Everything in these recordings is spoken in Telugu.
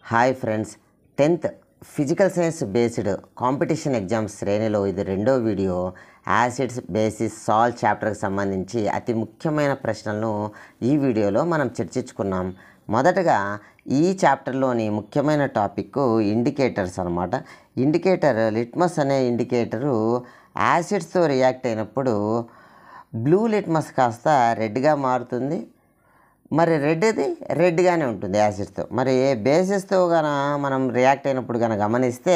Hi friends, 10th physical science based competition exams శ్రేణిలో ఇది రెండో వీడియో. యాసిడ్స్ బేసిస్ సాల్ట్ చాప్టర్కి సంబంధించి అతి ముఖ్యమైన ప్రశ్నలను ఈ వీడియోలో మనం చర్చించుకున్నాం. మొదటగా ఈ చాప్టర్లోని ముఖ్యమైన టాపిక్ ఇండికేటర్స్ అన్నమాట. ఇండికేటర్ లిట్మస్ అనే ఇండికేటరు యాసిడ్స్తో రియాక్ట్ అయినప్పుడు బ్లూ లిట్మస్ కాస్త రెడ్గా మారుతుంది. మరి రెడ్గానే ఉంటుంది యాసిడ్స్తో. మరి బేసెస్తో మనం రియాక్ట్ అయినప్పుడు గమనిస్తే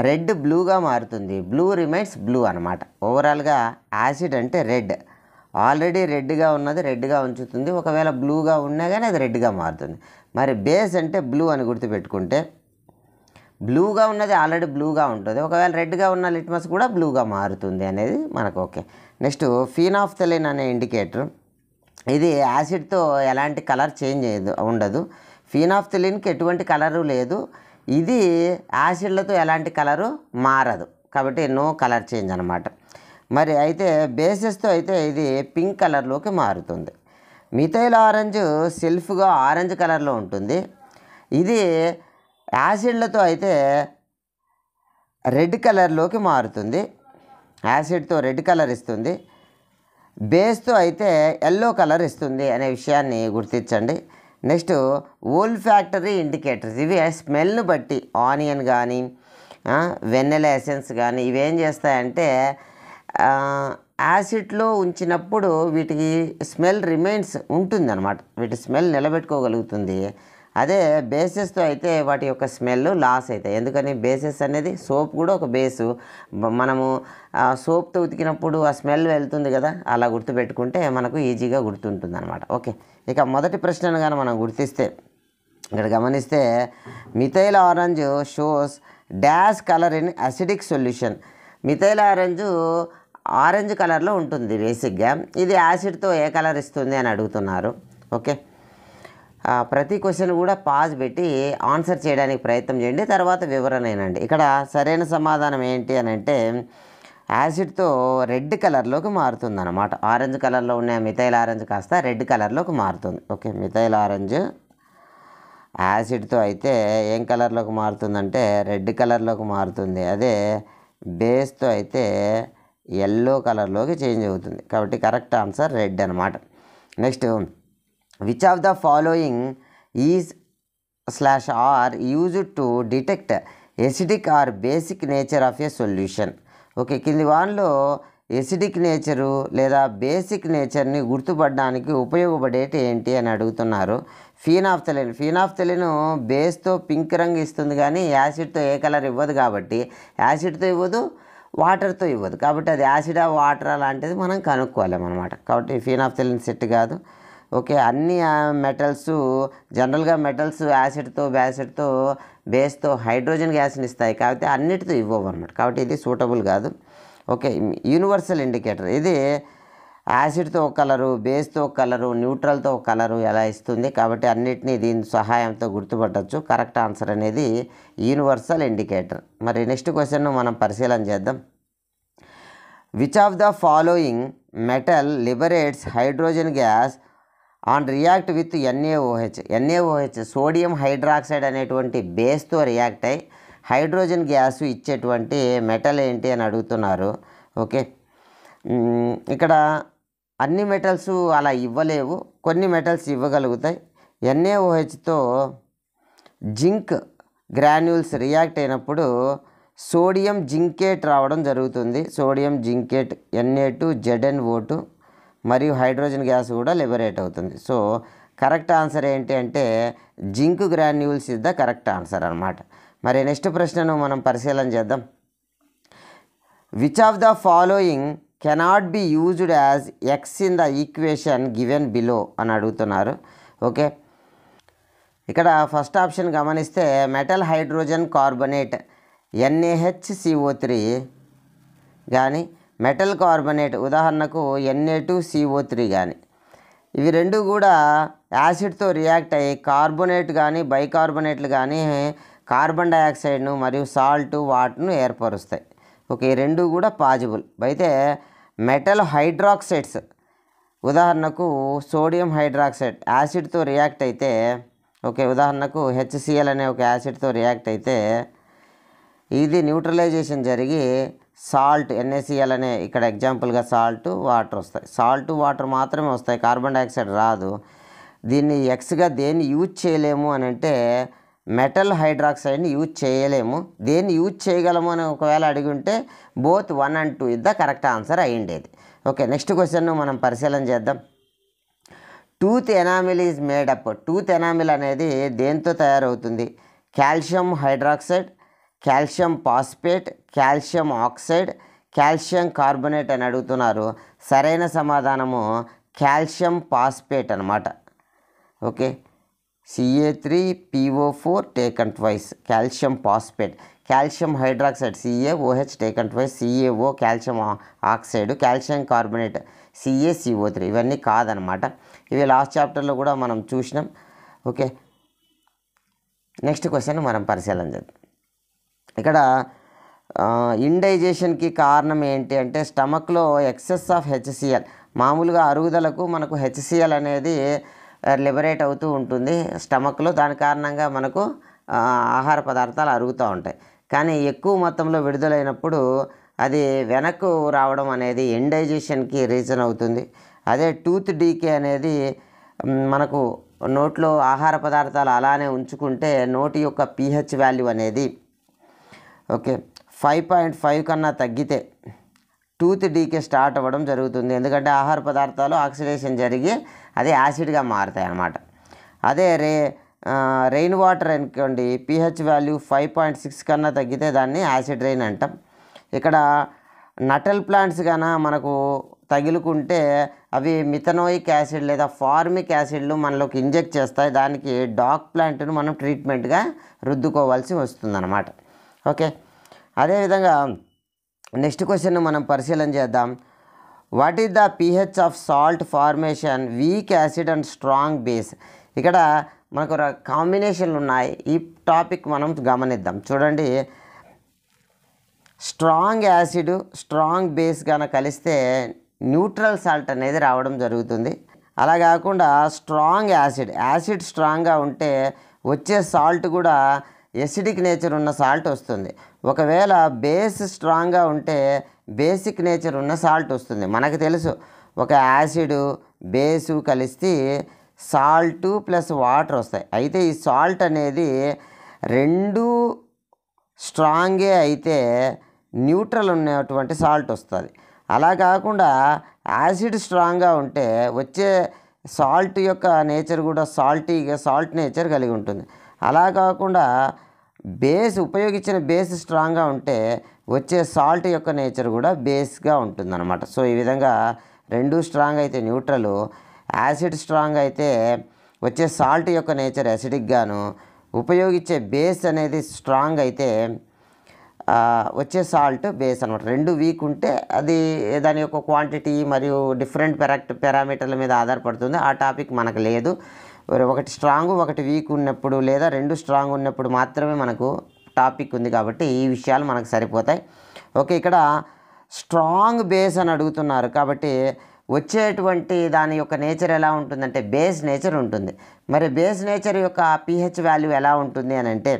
రెడ్ బ్లూగా మారుతుంది. బ్లూ రిమైన్స్ బ్లూ అనమాట. ఓవరాల్గా యాసిడ్ అంటే రెడ్, ఆల్రెడీ రెడ్గా ఉన్నది రెడ్గా ఉంచుతుంది. ఒకవేళ బ్లూగా ఉన్నా కానీ అది రెడ్గా మారుతుంది. మరి బేస్ అంటే బ్లూ అని గుర్తుపెట్టుకుంటే బ్లూగా ఉన్నది ఆల్రెడీ బ్లూగా ఉంటుంది. ఒకవేళ రెడ్గా ఉన్న లిట్మస్ కూడా బ్లూగా మారుతుంది అనేది మనకు ఓకే. నెక్స్ట్ ఫీనాఫ్థలిన్ అనే ఇండికేటర్, ఇది యాసిడ్తో ఎలాంటి కలర్ చేంజ్ ఉండదు. ఫీనాఫ్థలిన్కి ఎటువంటి కలరు లేదు. ఇది యాసిడ్లతో ఎలాంటి కలరు మారదు కాబట్టి నో కలర్ చేంజ్ అనమాట. మరి అయితే బేసెస్తో అయితే ఇది పింక్ కలర్లోకి మారుతుంది. మిథైల్ ఆరెంజ్ సెల్ఫ్గా ఆరెంజ్ కలర్లో ఉంటుంది. ఇది యాసిడ్లతో అయితే రెడ్ కలర్లోకి మారుతుంది. యాసిడ్తో రెడ్ కలర్ ఇస్తుంది, బేస్తో అయితే ఎల్లో కలర్ ఇస్తుంది అనే విషయాన్ని గుర్తించండి. నెక్స్ట్ ఓల్ఫాక్టరీ ఇండికేటర్స్, ఇవి స్మెల్ని బట్టి ఆనియన్ కానీ వెన్నెల ఎసెన్స్ కానీ ఇవేం చేస్తాయంటే యాసిడ్లో ఉంచినప్పుడు వీటికి స్మెల్ రిమైన్స్ ఉంటుంది అనమాట. వీటి స్మెల్ నిలబెట్టుకోగలుగుతుంది. అదే బేసెస్తో అయితే వాటి యొక్క స్మెల్ లాస్ అవుతాయి. ఎందుకని బేసెస్ అనేది సోప్ కూడా ఒక బేసు. మనము సోప్తో ఉతికినప్పుడు ఆ స్మెల్ వెళ్తుంది కదా, అలా గుర్తుపెట్టుకుంటే మనకు ఈజీగా గుర్తుంటుంది అనమాట. ఓకే, ఇక మొదటి ప్రశ్నను కానీ మనం గుర్తిస్తే ఇక్కడ గమనిస్తే methyl orange shows dash colour in acidic solution. Methyl orange కలర్లో ఉంటుంది బేసిక్గా. ఇది యాసిడ్తో ఏ కలర్ ఇస్తుంది అని అడుగుతున్నారు. ఓకే, ప్రతి క్వశ్చన్ కూడా పాజ్ పెట్టి ఆన్సర్ చేయడానికి ప్రయత్నం చేయండి, తర్వాత వివరణ అయినండి. ఇక్కడ సరైన సమాధానం ఏంటి అని అంటే యాసిడ్తో రెడ్ కలర్లోకి మారుతుంది అనమాట. ఆరెంజ్ కలర్లో ఉన్న మిథైల్ ఆరెంజ్ కాస్త రెడ్ కలర్లోకి మారుతుంది. ఓకే, మిథైల్ ఆరెంజ్ యాసిడ్తో అయితే ఏం కలర్లోకి మారుతుందంటే రెడ్ కలర్లోకి మారుతుంది. అదే బేస్తో అయితే ఎల్లో కలర్లోకి చేంజ్ అవుతుంది. కాబట్టి కరెక్ట్ ఆన్సర్ రెడ్ అనమాట. Next which of the following is are used to detect acidic or basic nature of a solution. Okay, కింది వాన్లో ఎసిడిక్ నేచరు లేదా బేసిక్ నేచర్ని గుర్తుపడడానికి ఉపయోగపడేటి ఏంటి అని అడుగుతున్నారు. ఫీనాఫ్థలిన్ బేస్తో పింక్ రంగు ఇస్తుంది కానీ యాసిడ్తో ఏ కలర్ ఇవ్వదు. కాబట్టి యాసిడ్తో ఇవ్వదు, వాటర్తో ఇవ్వదు. కాబట్టి అది యాసిడా వాటరా లాంటిది మనం కనుక్కోలేమన్నమాట. కాబట్టి ఫీనాఫ్థలిన్ సెట్ కాదు. ఓకే, అన్ని మెటల్స్ జనరల్గా మెటల్స్ యాసిడ్తో బేస్తో హైడ్రోజన్ గ్యాస్ని ఇస్తాయి. కాబట్టి అన్నిటితో ఇవ్వవు అనమాట. కాబట్టి ఇది సూటబుల్ కాదు. ఓకే, యూనివర్సల్ ఇండికేటర్, ఇది యాసిడ్తో ఒక కలరు, బేస్తో ఒక కలరు, న్యూట్రల్తో ఒక కలరు ఎలా ఇస్తుంది. కాబట్టి అన్నిటినీ దీని సహాయంతో గుర్తుపట్టచ్చు. కరెక్ట్ ఆన్సర్ అనేది యూనివర్సల్ ఇండికేటర్. మరి నెక్స్ట్ క్వశ్చన్ మనం పరిశీలన చేద్దాం. Which of the following metal liberates hydrogen gas on react with NaOH sodium hydroxide అనేటువంటి బేస్తో రియాక్ట్ అయ్యి హైడ్రోజన్ గ్యాస్ ఇచ్చేటువంటి మెటల్ ఏంటి అని అడుగుతున్నారు. ఓకే, ఇక్కడ అన్ని మెటల్స్ అలా ఇవ్వలేవు, కొన్ని మెటల్స్ ఇవ్వగలుగుతాయి. NaOHతో జింక్ గ్రాన్యూల్స్ రియాక్ట్ అయినప్పుడు సోడియం జింకేట్ రావడం జరుగుతుంది. సోడియం జింకేట్ Na2ZnO2 మరియు హైడ్రోజన్ గ్యాస్ కూడా లిబరేట్ అవుతుంది. సో కరెక్ట్ ఆన్సర్ ఏంటి అంటే zinc granules is the correct answer అనమాట. మరి నెక్స్ట్ ప్రశ్నను మనం పరిశీలన చేద్దాం. Which of the following cannot be used as X in the equation given below అని అడుగుతున్నారు. ఓకే, ఇక్కడ ఫస్ట్ ఆప్షన్ గమనిస్తే మెటల్ హైడ్రోజన్ కార్బొనేట్ NaHCO3 కానీ మెటల్ కార్బొనేట్ ఉదాహరణకు Na2CO3 కానీ, ఇవి రెండు కూడా యాసిడ్తో రియాక్ట్ అయ్యి కార్బొనేట్ కానీ బైకార్బొనేట్లు కానీ కార్బన్ డైఆక్సైడ్ను మరియు సాల్ట్ వాటర్ను ఏర్పరుస్తాయి. ఓకే, ఈ రెండు కూడా పాజిబుల్. అయితే మెటల్ హైడ్రాక్సైడ్స్ ఉదాహరణకు సోడియం హైడ్రాక్సైడ్ యాసిడ్తో రియాక్ట్ అయితే ఓకే, ఉదాహరణకు HCl అనే ఒక యాసిడ్తో రియాక్ట్ అయితే ఇది న్యూట్రలైజేషన్ జరిగి సాల్ట్ NaCl అనే ఇక్కడ ఎగ్జాంపుల్గా సాల్ట్ వాటర్ వస్తాయి. సాల్ట్ వాటర్ మాత్రమే వస్తాయి, కార్బన్ డైఆక్సైడ్ రాదు. దీన్ని ఎక్స్గా దేన్ని యూజ్ చేయలేము అని అంటే మెటల్ హైడ్రాక్సైడ్ని యూజ్ చేయలేము. దేన్ని యూజ్ చేయగలము అని ఒకవేళ అడిగి ఉంటే both 1 and 2 is the correct answer అయ్యిండేది. ఓకే, నెక్స్ట్ క్వశ్చన్ మనం పరిశీలన చేద్దాం. Tooth enamel is made up. Tooth enamel అనేది దేంతో తయారవుతుంది? Calcium hydroxide, calcium phosphate, calcium oxide, calcium carbonate అని అడుగుతున్నారు. సరైన సమాధానము కాల్షియం పాస్పేట్ అనమాట. Okay, Ca3PO4 taken twice, calcium phosphate. Calcium hydroxide CaOH taken twice, CaO calcium oxide, calcium carbonate CaCO3. ఇవన్నీ కాదనమాట. ఇవి లాస్ట్ చాప్టర్లో కూడా మనం చూసినాం. ఓకే, నెక్స్ట్ క్వశ్చన్ మనం పరిశీలన చేద్దాం. ఇక్కడ ఇండైజేషన్కి కారణం ఏంటి అంటే స్టమక్లో ఎక్సెస్ ఆఫ్ HCl. మామూలుగా అరుగుదలకు మనకు HCl అనేది లిబరేట్ అవుతూ ఉంటుంది స్టమక్లో. దాని కారణంగా మనకు ఆహార పదార్థాలు అరుగుతూ ఉంటాయి. కానీ ఎక్కువ మొత్తంలో విడుదలైనప్పుడు అది వెనక్కు రావడం అనేది ఇండైజేషన్కి రీజన్ అవుతుంది. అదే టూత్ డీకే అనేది మనకు నోట్లో ఆహార పదార్థాలు అలానే ఉంచుకుంటే నోటి యొక్క pH వాల్యూ అనేది ఓకే 5.5 కన్నా తగ్గితే టూత్ డీకే స్టార్ట్ అవ్వడం జరుగుతుంది. ఎందుకంటే ఆహార పదార్థాలు ఆక్సిడేషన్ జరిగి అది యాసిడ్గా మారుతాయి అన్నమాట. అదే రెయిన్ వాటర్ అనుకోండి, pH వాల్యూ 5.6 కన్నా తగ్గితే దాన్ని యాసిడ్ రెయిన్ అంటాం. ఇక్కడ నటల్ ప్లాంట్స్ గాన మనకు తగులుకుంటే అవి మిథనోయిక్ యాసిడ్ లేదా ఫార్మిక్ యాసిడ్లు మనలోకి ఇంజెక్ట్ చేస్తాయి. దానికి డాగ్ ప్లాంట్ను మనం ట్రీట్మెంట్గా రుద్దుకోవాల్సి వస్తుందన్నమాట. ఓకే, అదేవిధంగా నెక్స్ట్ క్వశ్చన్ మనం పరిశీలన చేద్దాం. What is the pH of salt formation, weak acid and strong base? ఇక్కడ మనకు కాంబినేషన్లు ఉన్నాయి. ఈ టాపిక్ మనం గమనిద్దాం. చూడండి, స్ట్రాంగ్ యాసిడ్ స్ట్రాంగ్ బేస్ గాన కలిస్తే న్యూట్రల్ సాల్ట్ అనేది రావడం జరుగుతుంది. అలా కాకుండా స్ట్రాంగ్ యాసిడ్ స్ట్రాంగ్గా ఉంటే వచ్చే సాల్ట్ కూడా ఎసిడిక్ నేచర్ ఉన్న సాల్ట్ వస్తుంది. ఒకవేళ బేస్ స్ట్రాంగ్గా ఉంటే బేసిక్ నేచర్ ఉన్న సాల్ట్ వస్తుంది. మనకు తెలుసు ఒక యాసిడ్ బేసు కలిస్తే సాల్ట్ ప్లస్ వాటర్ వస్తాయి. అయితే ఈ సాల్ట్ అనేది రెండు స్ట్రాంగే అయితే న్యూట్రల్ ఉన్నటువంటి సాల్ట్ వస్తుంది. అలా కాకుండా యాసిడ్ స్ట్రాంగ్గా ఉంటే వచ్చే సాల్ట్ యొక్క నేచర్ కూడా సాల్ట్ నేచర్ కలిగి ఉంటుంది. అలా కాకుండా ఉపయోగించిన బేస్ స్ట్రాంగ్గా ఉంటే వచ్చే సాల్ట్ యొక్క నేచర్ కూడా బేస్గా ఉంటుందన్నమాట. సో ఈ విధంగా రెండు స్ట్రాంగ్ అయితే న్యూట్రల్, యాసిడ్ స్ట్రాంగ్ అయితే వచ్చే సాల్ట్ యొక్క నేచర్ యాసిడిక్గాను, ఉపయోగించే బేస్ అనేది స్ట్రాంగ్ అయితే వచ్చే సాల్ట్ బేస్ అనమాట. రెండు వీక్ ఉంటే అది దాని యొక్క క్వాంటిటీ మరియు డిఫరెంట్ పారామీటర్ల మీద ఆధారపడుతుంది. ఆ టాపిక్ మనకు లేదు. ఒకటి స్ట్రాంగ్ ఒకటి వీక్ ఉన్నప్పుడు లేదా రెండు స్ట్రాంగ్ ఉన్నప్పుడు మాత్రమే మనకు టాపిక్ ఉంది. కాబట్టి ఈ విషయాలు మనకు సరిపోతాయి. ఓకే, ఇక్కడ స్ట్రాంగ్ బేస్ అని అడుగుతున్నారు కాబట్టి వచ్చేటువంటి దాని యొక్క నేచర్ ఎలా ఉంటుందంటే బేస్ నేచర్ ఉంటుంది. మరి బేస్ నేచర్ యొక్క pH వాల్యూ ఎలా ఉంటుంది అని అంటే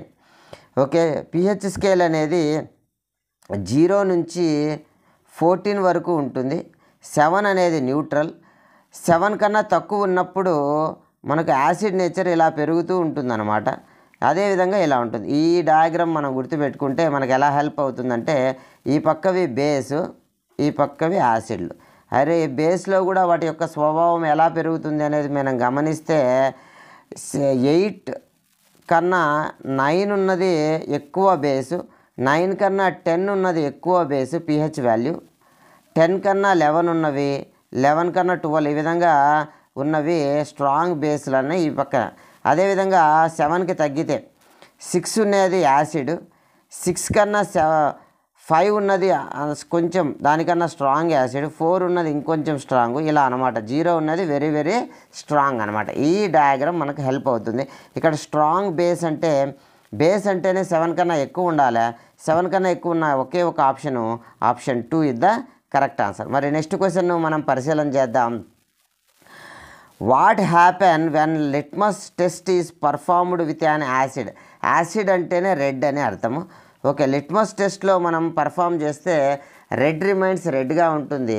ఓకే, pH స్కేల్ అనేది 0 నుంచి 14 వరకు ఉంటుంది. 7 అనేది న్యూట్రల్. 7 కన్నా తక్కువ ఉన్నప్పుడు మనకు యాసిడ్ నేచర్ ఇలా పెరుగుతూ ఉంటుందన్నమాట. అదేవిధంగా ఇలా ఉంటుంది. ఈ డయాగ్రామ్ మనం గుర్తుపెట్టుకుంటే మనకు ఎలా హెల్ప్ అవుతుందంటే ఈ పక్కవి బేసు, ఈ పక్కవి యాసిడ్లు. అరే బేస్లో కూడా వాటి యొక్క స్వభావం ఎలా పెరుగుతుంది అనేది మనం గమనిస్తే 8 కన్నా 9 ఉన్నది ఎక్కువ బేసు, 9 కన్నా 10 ఉన్నది ఎక్కువ బేసు pH వాల్యూ, 10 కన్నా 11 ఉన్నవి, 11 కన్నా 12 ఈ విధంగా ఉన్నవి స్ట్రాంగ్ బేస్లు అన్నీ ఈ పక్కన. అదేవిధంగా 7కి తగ్గితే 6 ఉన్నది యాసిడ్, 6 కన్నా 5 ఉన్నది కొంచెం దానికన్నా స్ట్రాంగ్ యాసిడ్, 4 ఉన్నది ఇంకొంచెం స్ట్రాంగ్, ఇలా అనమాట. 0 ఉన్నది వెరీ వెరీ స్ట్రాంగ్ అనమాట. ఈ డయాగ్రామ్ మనకు హెల్ప్ అవుతుంది. ఇక్కడ స్ట్రాంగ్ బేస్ అంటేనే 7 కన్నా ఎక్కువ ఉండాలి. 7 కన్నా ఎక్కువ ఉన్న ఒకే ఒక option 2 is the correct answer. మరి నెక్స్ట్ క్వశ్చన్ మనం పరిశీలన చేద్దాం. What happen when litmus test is performed with an acid. Acid అంటేనే రెడ్ అని అర్థము. ఓకే, లిట్మస్ టెస్ట్లో మనం పర్ఫామ్ చేస్తే రెడ్ రిమైన్స్ రెడ్గా ఉంటుంది,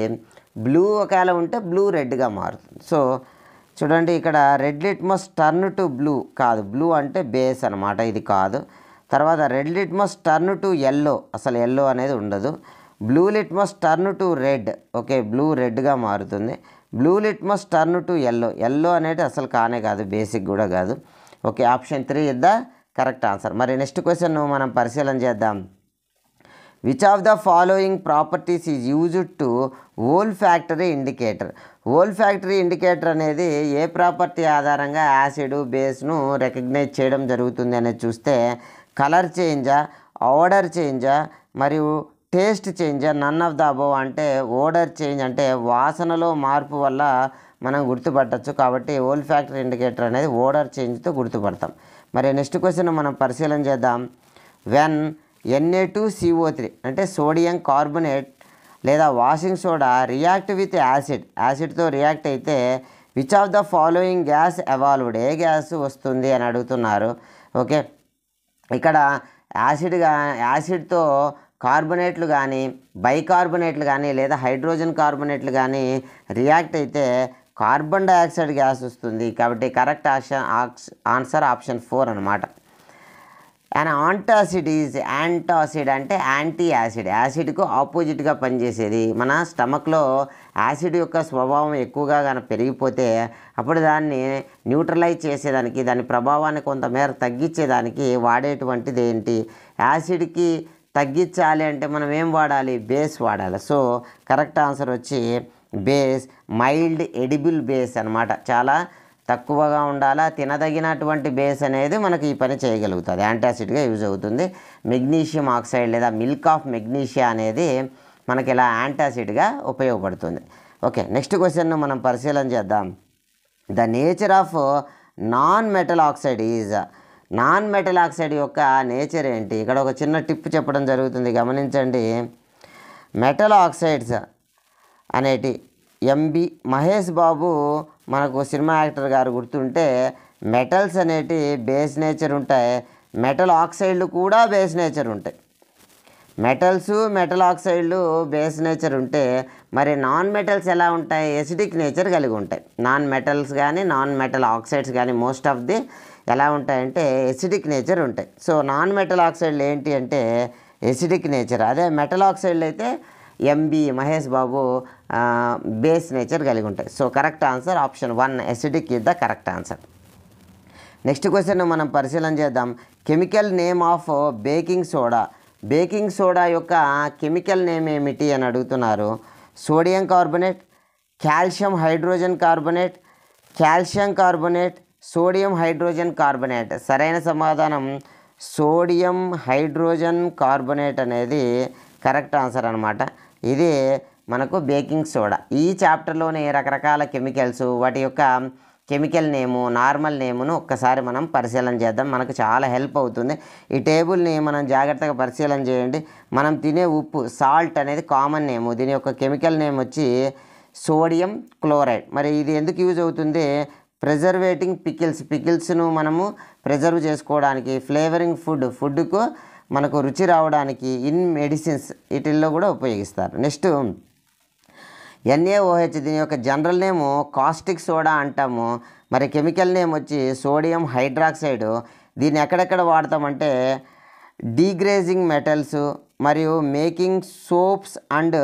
బ్లూ ఒకవేళ ఉంటే బ్లూ రెడ్గా మారుతుంది. సో చూడండి ఇక్కడ red litmus turn to blue కాదు, బ్లూ అంటే బేస్ అనమాట, ఇది కాదు. తర్వాత red litmus turn to yellow, అసలు ఎల్లో అనేది ఉండదు. Blue litmus turn to red, okay blue రెడ్గా మారుతుంది. Blue litmus turn to yellow, yellow అనేది అసలు కానే కాదు, బేసిక్ కూడా కాదు. Okay, option 3 is the correct answer. మరి నెక్స్ట్ క్వశ్చన్ మనం పరిశీలన చేద్దాం. Which of the following properties is used to whole factory indicator. Olfactory indicator అనేది ఏ ప్రాపర్టీ ఆధారంగా యాసిడ్ బేస్ను రికగ్నైజ్ చేయడం జరుగుతుంది అనేది చూస్తే కలర్ చేంజా, ఆర్డర్ చేంజా, మరియు taste change, none of the above అంటే ఓడర్ చేంజ్ అంటే వాసనలో మార్పు వల్ల మనం గుర్తుపట్టచ్చు. కాబట్టి ఓల్ ఫ్యాక్టరీ ఇండికేటర్ అనేది ఓడర్ చేంజ్తో గుర్తుపడతాం. మరి నెక్స్ట్ క్వశ్చన్ మనం పరిశీలన చేద్దాం. వెన్ Na2CO3 అంటే సోడియం కార్బోనేట్ లేదా వాషింగ్ సోడా రియాక్ట్ విత్ యాసిడ్తో రియాక్ట్ అయితే which of the following gas evolved, ఏ గ్యాస్ వస్తుంది అని అడుగుతున్నారు. ఓకే, ఇక్కడ యాసిడ్తో కార్బొనేట్లు కానీ బైకార్బొనేట్లు కానీ లేదా హైడ్రోజన్ కార్బొనేట్లు కానీ రియాక్ట్ అయితే కార్బన్ డైఆక్సైడ్ గ్యాస్ వస్తుంది. కాబట్టి కరెక్ట్ ఆన్సర్ ఆప్షన్ 4 అనమాట. అండ్ యాంటాసిడ్ ఈజ్, యాంటాసిడ్ అంటే యాంటీ యాసిడ్, యాసిడ్కు ఆపోజిట్గా పనిచేసేది. మన స్టమక్లో యాసిడ్ యొక్క స్వభావం ఎక్కువగా కనుక పెరిగిపోతే అప్పుడు దాన్ని న్యూట్రలైజ్ చేసేదానికి, దాని ప్రభావాన్ని కొంతమేర తగ్గించేదానికి వాడేటువంటిది ఏంటి? యాసిడ్కి తగ్గించాలి అంటే మనం ఏం వాడాలి? బేస్ వాడాలి. సో కరెక్ట్ ఆన్సర్ వచ్చి బేస్, మైల్డ్ ఎడిబుల్ బేస్ అనమాట. చాలా తక్కువగా ఉండాలా, తినదగినటువంటి బేస్ అనేది మనకి ఈ పని చేయగలుగుతుంది, యాంటాసిడ్గా యూజ్ అవుతుంది. మెగ్నీషియం ఆక్సైడ్ లేదా మిల్క్ ఆఫ్ మెగ్నీషియా అనేది మనకి ఇలా యాంటాసిడ్గా ఉపయోగపడుతుంది. ఓకే, నెక్స్ట్ క్వశ్చన్ మనం పరిశీలన చేద్దాం. The nature of non metal oxide is, non metal oxide యొక్క నేచర్ ఏంటి? ఇక్కడ ఒక చిన్న టిప్ చెప్పడం జరుగుతుంది, గమనించండి. మెటల్ ఆక్సైడ్స్ అనేటి ఎంబి మహేష్ బాబు మనకు సినిమా యాక్టర్ గారు గుర్తుంటే మెటల్స్ అనేటి బేస్ నేచర్ ఉంటాయి, మెటల్ ఆక్సైడ్లు కూడా బేస్ నేచర్ ఉంటాయి. మెటల్స్ మెటల్ ఆక్సైడ్లు బేస్ నేచర్ ఉంటే మరి నాన్ మెటల్స్ ఎలా ఉంటాయి? ఎసిడిక్ నేచర్ కలిగి ఉంటాయి. నాన్ మెటల్స్ కానీ నాన్ మెటల్ ఆక్సైడ్స్ కానీ మోస్ట్ ఆఫ్ ది ఎలా ఉంటాయంటే ఎసిడిక్ నేచర్ ఉంటాయి. సో నాన్ మెటల్ ఆక్సైడ్లు ఏంటి అంటే ఎసిడిక్ నేచర్. అదే మెటల్ ఆక్సైడ్లు అయితే MB Mahesh Babu base nature కలిగి ఉంటాయి. So correct answer option 1 acidic is the correct answer. Next question మనం పరిశీలన చేద్దాం. Chemical name of baking soda, baking soda యొక్క కెమికల్ నేమ్ ఏమిటి అని అడుగుతున్నారు. Sodium carbonate, calcium hydrogen carbonate, calcium carbonate, sodium hydrogen carbonate. సరైన సమాధానం సోడియం హైడ్రోజన్ కార్బోనేట్ అనేది కరెక్ట్ ఆన్సర్ అనమాట. ఇది మనకు బేకింగ్ సోడా. ఈ చాప్టర్లోనే రకరకాల కెమికల్స్, వాటి యొక్క కెమికల్ నేము, నార్మల్ నేమును ఒక్కసారి మనం పరిశీలన చేద్దాం, మనకు చాలా హెల్ప్ అవుతుంది. ఈ టేబుల్ని మనం జాగ్రత్తగా పరిశీలన చేయండి. మనం తినే ఉప్పు సాల్ట్ అనేది కామన్ నేము, దీని యొక్క కెమికల్ నేమ్ వచ్చి సోడియం క్లోరైడ్. మరి ఇది ఎందుకు యూజ్ అవుతుంది? ప్రిజర్వేటింగ్ పికిల్స్ను మనము ప్రిజర్వ్ చేసుకోవడానికి, ఫ్లేవరింగ్ ఫుడ్కు మనకు రుచి రావడానికి, ఇన్ మెడిసిన్స్ వీటిల్లో కూడా ఉపయోగిస్తారు. నెక్స్ట్ NaOH, దీని యొక్క జనరల్ నేము కాస్టిక్ సోడా అంటాము. మరి కెమికల్ నేమ్ వచ్చి సోడియం హైడ్రాక్సైడ్. దీన్ని ఎక్కడెక్కడ వాడతామంటే డీగ్రేజింగ్ మెటల్స్ మరియు మేకింగ్ సోప్స్ అండ్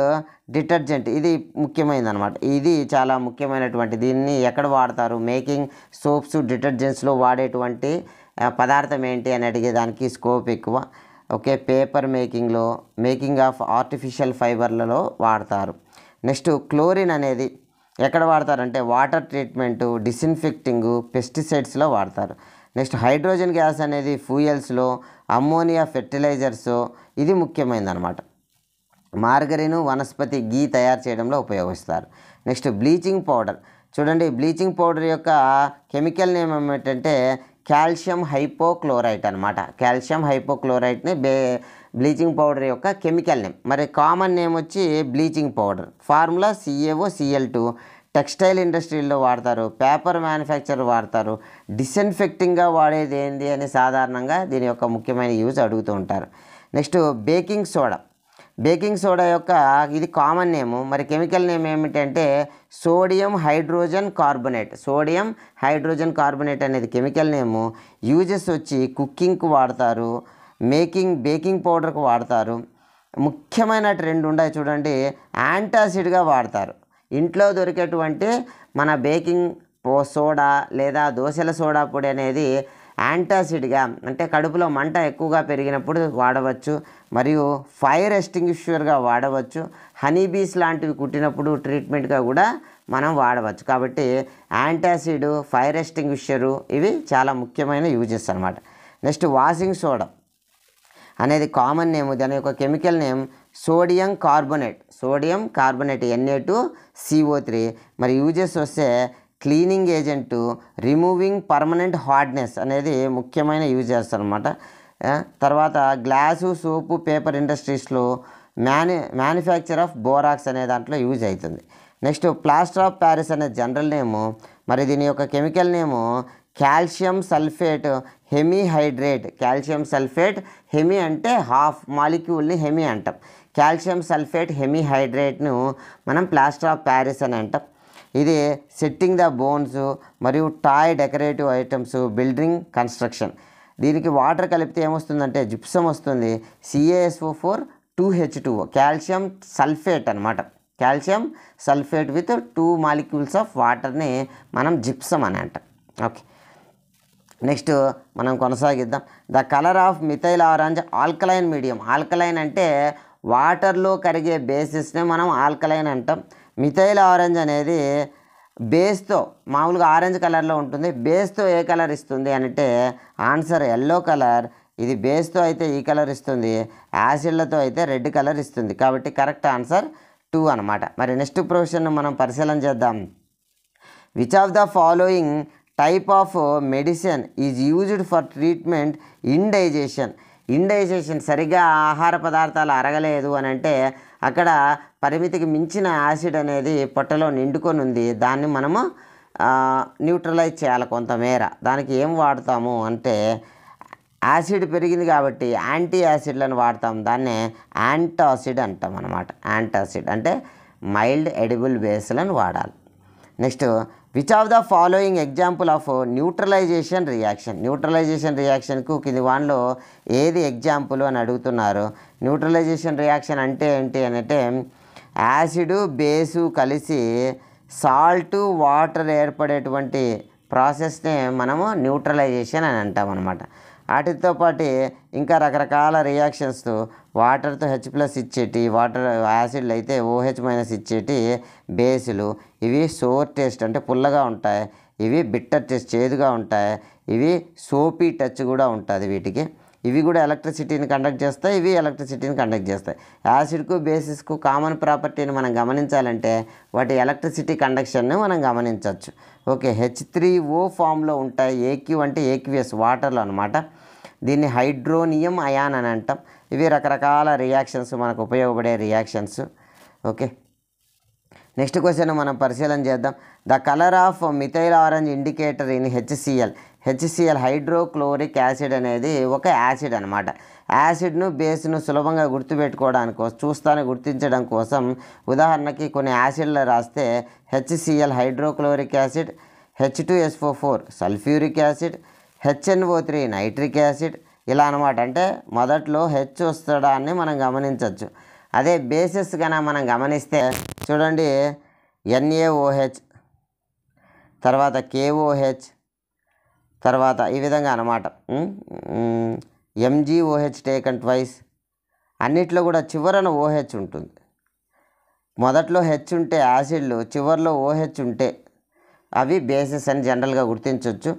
డిటర్జెంట్, ఇది ముఖ్యమైనది అనమాట. ఇది చాలా ముఖ్యమైనటువంటి, దీన్ని ఎక్కడ వాడతారు? మేకింగ్ సోప్స్ డిటర్జెంట్స్లో వాడేటువంటి పదార్థం ఏంటి అని అడిగేదానికి స్కోప్ ఎక్కువ. ఓకే, పేపర్ మేకింగ్లో, మేకింగ్ ఆఫ్ ఆర్టిఫిషియల్ ఫైబర్లలో వాడతారు. నెక్స్ట్ క్లోరిన్ అనేది ఎక్కడ వాడతారంటే వాటర్ ట్రీట్మెంటు, డిస్ఇన్ఫెక్టింగ్, పెస్టిసైడ్స్లో వాడతారు. నెక్స్ట్ హైడ్రోజన్ గ్యాస్ అనేది ఫ్యూయల్స్లో, అమ్మోనియా ఫెర్టిలైజర్స్, ఇది ముఖ్యమైనది అనమాట. మార్గరిను, వనస్పతి గీ తయారు చేయడంలో ఉపయోగిస్తారు. Next bleaching powder. చూడండి, బ్లీచింగ్ పౌడర్ యొక్క కెమికల్ నేమ్ ఏమిటంటే కాల్షియం హైపోక్లోరైట్ అనమాట. కాల్షియం హైపోక్లోరైట్ని బ్లీచింగ్ పౌడర్ యొక్క కెమికల్ నేమ్. మరి కామన్ నేమ్ వచ్చి bleaching powder. Formula CaOCl2, textile ఇండస్ట్రీల్లో వాడతారు, పేపర్ మ్యానుఫ్యాక్చర్ వాడతారు. డిస్ఇన్ఫెక్టింగ్గా వాడేది ఏంటి అని సాధారణంగా దీని యొక్క ముఖ్యమైన యూజ్ అడుగుతూ ఉంటారు. Next baking soda. Baking soda యొక్క ఇది కామన్ నేము, మరి కెమికల్ నేమ్ ఏమిటంటే sodium hydrogen carbonate. Sodium hydrogen carbonate అనేది కెమికల్ నేము. యూజెస్ వచ్చి కుకింగ్కు వాడతారు, బేకింగ్ పౌడర్కు వాడతారు. ముఖ్యమైన రెండు ఉన్నాయి చూడండి, యాంటాసిడ్గా వాడతారు. ఇంట్లో దొరికేటువంటి మన బేకింగ్ సోడా లేదా దోశల సోడా పొడి అనేది యాంటాసిడ్గా, అంటే కడుపులో మంట ఎక్కువగా పెరిగినప్పుడు వాడవచ్చు, మరియు ఫైర్ ఎస్టింగ్విషర్గా వాడవచ్చు. హనీబీస్ లాంటివి కుట్టినప్పుడు ట్రీట్మెంట్గా కూడా మనం వాడవచ్చు. కాబట్టి యాంటాసిడ్, ఫైర్ ఎస్టింగ్విషరు ఇవి చాలా ముఖ్యమైన యూజెస్ అన్నమాట. నెక్స్ట్ వాషింగ్ సోడా అనేది కామన్ నేమ్, దాని యొక్క chemical name sodium carbonate. Sodium carbonate Na2CO3. మరి యూజెస్ వస్తే cleaning agent, removing permanent hardness అనేది ముఖ్యమైన యూజ్ చేస్తారు అనమాట. తర్వాత గ్లాసు, సోపు, పేపర్ ఇండస్ట్రీస్లో మ్యానుఫ్యాక్చర్ ఆఫ్ బోరాక్స్ అనే దాంట్లో యూజ్ అవుతుంది. నెక్స్ట్ ప్లాస్టర్ ఆఫ్ ప్యారిస్ అనే జనరల్ నేము, మరి దీని యొక్క chemical name calcium sulphate hemihydrate. Calcium sulphate, hemi అంటే హాఫ్ మాలిక్యూల్ని హెమీ అంటాం. కాల్షియం సల్ఫేట్ హెమీహైడ్రేట్ను మనం ప్లాస్టర్ ఆఫ్ ప్యారిస్ అని అంటాం. ఇది సెట్టింగ్ ద బోన్స్ మరియు toy decorative items, building construction. దీనికి వాటర్ కలిపితే ఏమొస్తుందంటే జిప్సం వస్తుంది, CaSO4 2H2O. కాల్షియం సల్ఫేట్ అనమాట. Calcium sulphate with 2 molecules of వాటర్ని మనం జిప్సం అని అంటాం. ఓకే, నెక్స్ట్ మనం కొనసాగిద్దాం. The colour of methyl orange alkaline medium. Alkaline అంటే వాటర్లో కరిగే బేసిస్నే మనం ఆల్కలైన్ అంటాం. మిథైల్ ఆరెంజ్ అనేది బేస్తో మామూలుగా ఆరెంజ్ కలర్లో ఉంటుంది, బేస్తో ఏ కలర్ ఇస్తుంది అంటే ఆన్సర్ ఎల్లో కలర్. ఇది బేస్తో అయితే ఈ కలర్ ఇస్తుంది, యాసిడ్లతో అయితే రెడ్ కలర్ ఇస్తుంది. కాబట్టి కరెక్ట్ ఆన్సర్ 2 అనమాట. మరి నెక్స్ట్ ప్రొఫెషన్ మనం పరిశీలన చేద్దాం. Which of the following type of medicine is used for treatment indigestion. Indigestion సరిగ్గా ఆహార పదార్థాలు అరగలేదు అని అంటే అక్కడ పరిమితికి మించిన యాసిడ్ అనేది పొట్టలో నిండుకొని ఉంది, దాన్ని మనము న్యూట్రలైజ్ చేయాలి కొంతమేర. దానికి ఏం వాడతాము అంటే యాసిడ్ పెరిగింది కాబట్టి యాంటీ యాసిడ్లను వాడతాం, దాన్నే యాంటాసిడ్ అంటాం అనమాట. యాంటాసిడ్ అంటే మైల్డ్ ఎడిబుల్ బేస్లను వాడాలి. Next which of the following example of neutralization reaction. Neutralization రియాక్షన్కు కింది వాన్లో ఏది ఎగ్జాంపుల్ అని అడుగుతున్నారు. న్యూట్రలైజేషన్ రియాక్షన్ అంటే ఏంటి అంటే యాసిడ్ బేసు కలిసి సాల్ట్ వాటర్ ఏర్పడేటువంటి ప్రాసెస్నే మనము న్యూట్రలైజేషన్ అని అంటాం అనమాట. వాటితో పాటు ఇంకా రకరకాల రియాక్షన్స్ వాటర్తో H+ ఇచ్చేటి, వాటర్ యాసిడ్లు అయితే OH- ఇచ్చేటి బేసులు. ఇవి సోర్ టేస్ట్ అంటే పుల్లగా ఉంటాయి, ఇవి బిట్టర్ టేస్ట్ చేదుగా ఉంటాయి, ఇవి సోపీ టచ్ కూడా ఉంటుంది వీటికి. ఇవి కూడా ఎలక్ట్రిసిటీని కండక్ట్ చేస్తాయి, ఇవి ఎలక్ట్రిసిటీని కండక్ట్ చేస్తాయి. యాసిడ్కు బేసిస్కు కామన్ ప్రాపర్టీని మనం గమనించాలంటే వాటి ఎలక్ట్రిసిటీ కండక్షన్ని మనం గమనించవచ్చు. ఓకే, H3O ఫామ్లో ఉంటాయి. AQ అంటే ఏక్వియస్ వాటర్లో అనమాట. దీన్ని హైడ్రోనియం అయాన్ అని అంటాం. ఇవి రకరకాల రియాక్షన్స్ మనకు ఉపయోగపడే రియాక్షన్స్. ఓకే, నెక్స్ట్ క్వశ్చన్ మనం పరిశీలన చేద్దాం. The colour of methyl orange indicator in HCl. HCl hydrochloric acid అనేది ఒక యాసిడ్ అనమాట. యాసిడ్ను బేస్ను సులభంగా గుర్తుపెట్టుకోవడానికి గుర్తించడం కోసం ఉదాహరణకి కొన్ని యాసిడ్లు రాస్తే HCl hydrochloric acid, H2SO4 sulphuric acid, HNO3 nitric acid, ఇలా అనమాట. అంటే మొదట్లో H వస్తడాన్ని మనం గమనించవచ్చు. అదే బేసిస్ కన్నా మనం గమనిస్తే చూడండి, NaOH, తర్వాత KOH, తర్వాత ఈ విధంగా అనమాట. MgOH taken twice. అన్నిట్లో కూడా చివరన OH ఉంటుంది. మొదట్లో H ఉంటే యాసిడ్లు, చివరిలో OH ఉంటే అవి బేసిస్ అని జనరల్గా గుర్తించవచ్చు.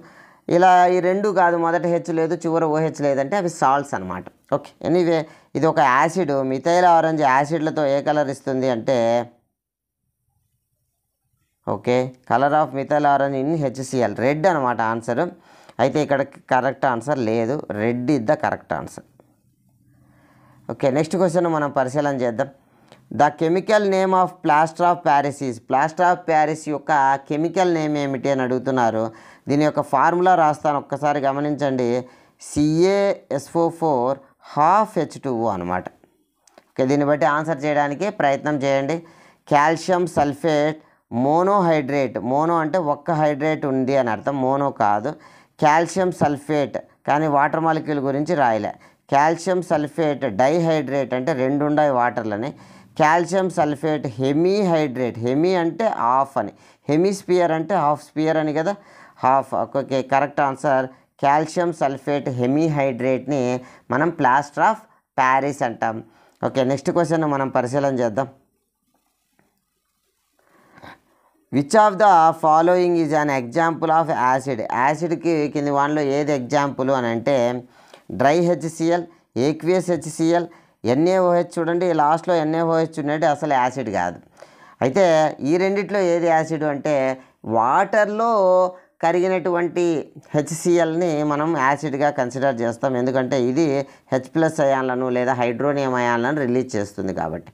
ఇలా ఈ రెండు కాదు, మొదట H లేదు చివర OH లేదంటే అవి సాల్ట్స్ అనమాట. ఓకే, ఎనీవే ఇది ఒక యాసిడ్. మిథైల్ ఆరెంజ్ యాసిడ్లతో ఏ కలర్ ఇస్తుంది అంటే okay, colour of methyl orange in HCl red అనమాట ఆన్సర్. అయితే ఇక్కడ కరెక్ట్ ఆన్సర్ లేదు, red is the correct answer. Okay, next question మనం పరిశీలన చేద్దాం. The chemical name of plaster of Paris is, plaster of Paris యొక్క కెమికల్ నేమ్ ఏమిటి అని అడుగుతున్నారు. దీని యొక్క ఫార్ములా రాస్తాను, ఒక్కసారి గమనించండి. CaSO4 ½ H2O అనమాట. ఓకే, దీన్ని బట్టి ఆన్సర్ చేయడానికి ప్రయత్నం చేయండి. కాల్షియం సల్ఫేట్ మోనోహైడ్రేట్, మోనో అంటే ఒక్క హైడ్రేట్ ఉంది అని అర్థం, మోనో కాదు. కాల్షియం సల్ఫేట్ కానీ వాటర్ మాలిక్యూల్ గురించి రాయలే. కాల్షియం సల్ఫేట్ డైహైడ్రేట్ అంటే రెండు ఉన్నాయి వాటర్లని. కాల్షియం సల్ఫేట్ హెమీహైడ్రేట్, హెమీ అంటే హాఫ్ అని, హెమిస్పియర్ అంటే హాఫ్ స్పియర్ అని కదా, half. Okay, correct answer calcium sulphate హెమీహైడ్రేట్ని మనం ప్లాస్టర్ ఆఫ్ ప్యారిస్ అంటాం. ఓకే, నెక్స్ట్ క్వశ్చన్ మనం పరిశీలన చేద్దాం. Which of the following is an example of acid, యాసిడ్కి కింది వాటిలో ఏది ఎగ్జాంపుల్ అని అంటే dry HCl, aqueous HCl, NaOH. చూడండి లాస్ట్లో NaOH ఉన్నట్టు అసలు యాసిడ్ కాదు. అయితే ఈ రెండిట్లో ఏది యాసిడ్ అంటే వాటర్లో కరిగినటువంటి HClని మనం యాసిడ్గా కన్సిడర్ చేస్తాం, ఎందుకంటే ఇది H+ అయాన్లను లేదా హైడ్రోనియం అయాన్లను రిలీజ్ చేస్తుంది కాబట్టి.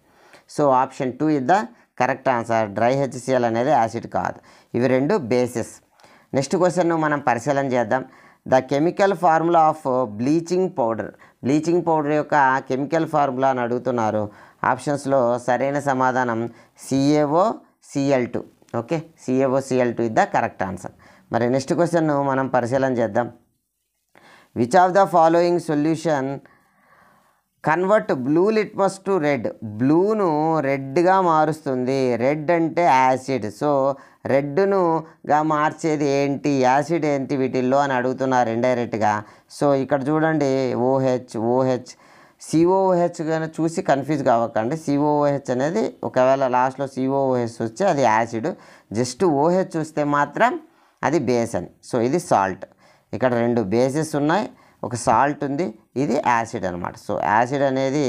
So option 2 is the correct answer. Dry HCl అనేది యాసిడ్ కాదు, ఇవి రెండు బేసిస్. నెక్స్ట్ క్వశ్చన్ మనం పరిశీలన చేద్దాం. The chemical formula of bleaching powder, bleaching powder యొక్క కెమికల్ ఫార్ములా అని అడుగుతున్నారు. ఆప్షన్స్లో సరైన సమాధానం CaOCl2. Okay, CaOCl2 is the correct answer. మరి నెక్స్ట్ క్వశ్చన్ మనం పరిశీలన చేద్దాం. Which of the following solution convert blue litmus to red, బ్లూను రెడ్గా మారుస్తుంది. రెడ్ అంటే యాసిడ్, సో రెడ్నుగా మార్చేది ఏంటి, యాసిడ్ ఏంటి వీటిల్లో అని అడుగుతున్నారు ఇండైరెక్ట్గా. సో ఇక్కడ చూడండి OH COOH కానీ చూసి కన్ఫ్యూజ్ కావకండి. COOH అనేది ఒకవేళ లాస్ట్లో COOH వస్తే అది యాసిడ్, జస్ట్ OH చూస్తే మాత్రం అది బేస్ అని. సో ఇది సాల్ట్, ఇక్కడ రెండు బేసెస్ ఉన్నాయి, ఒక సాల్ట్ ఉంది, ఇది యాసిడ్ అనమాట. సో యాసిడ్ అనేది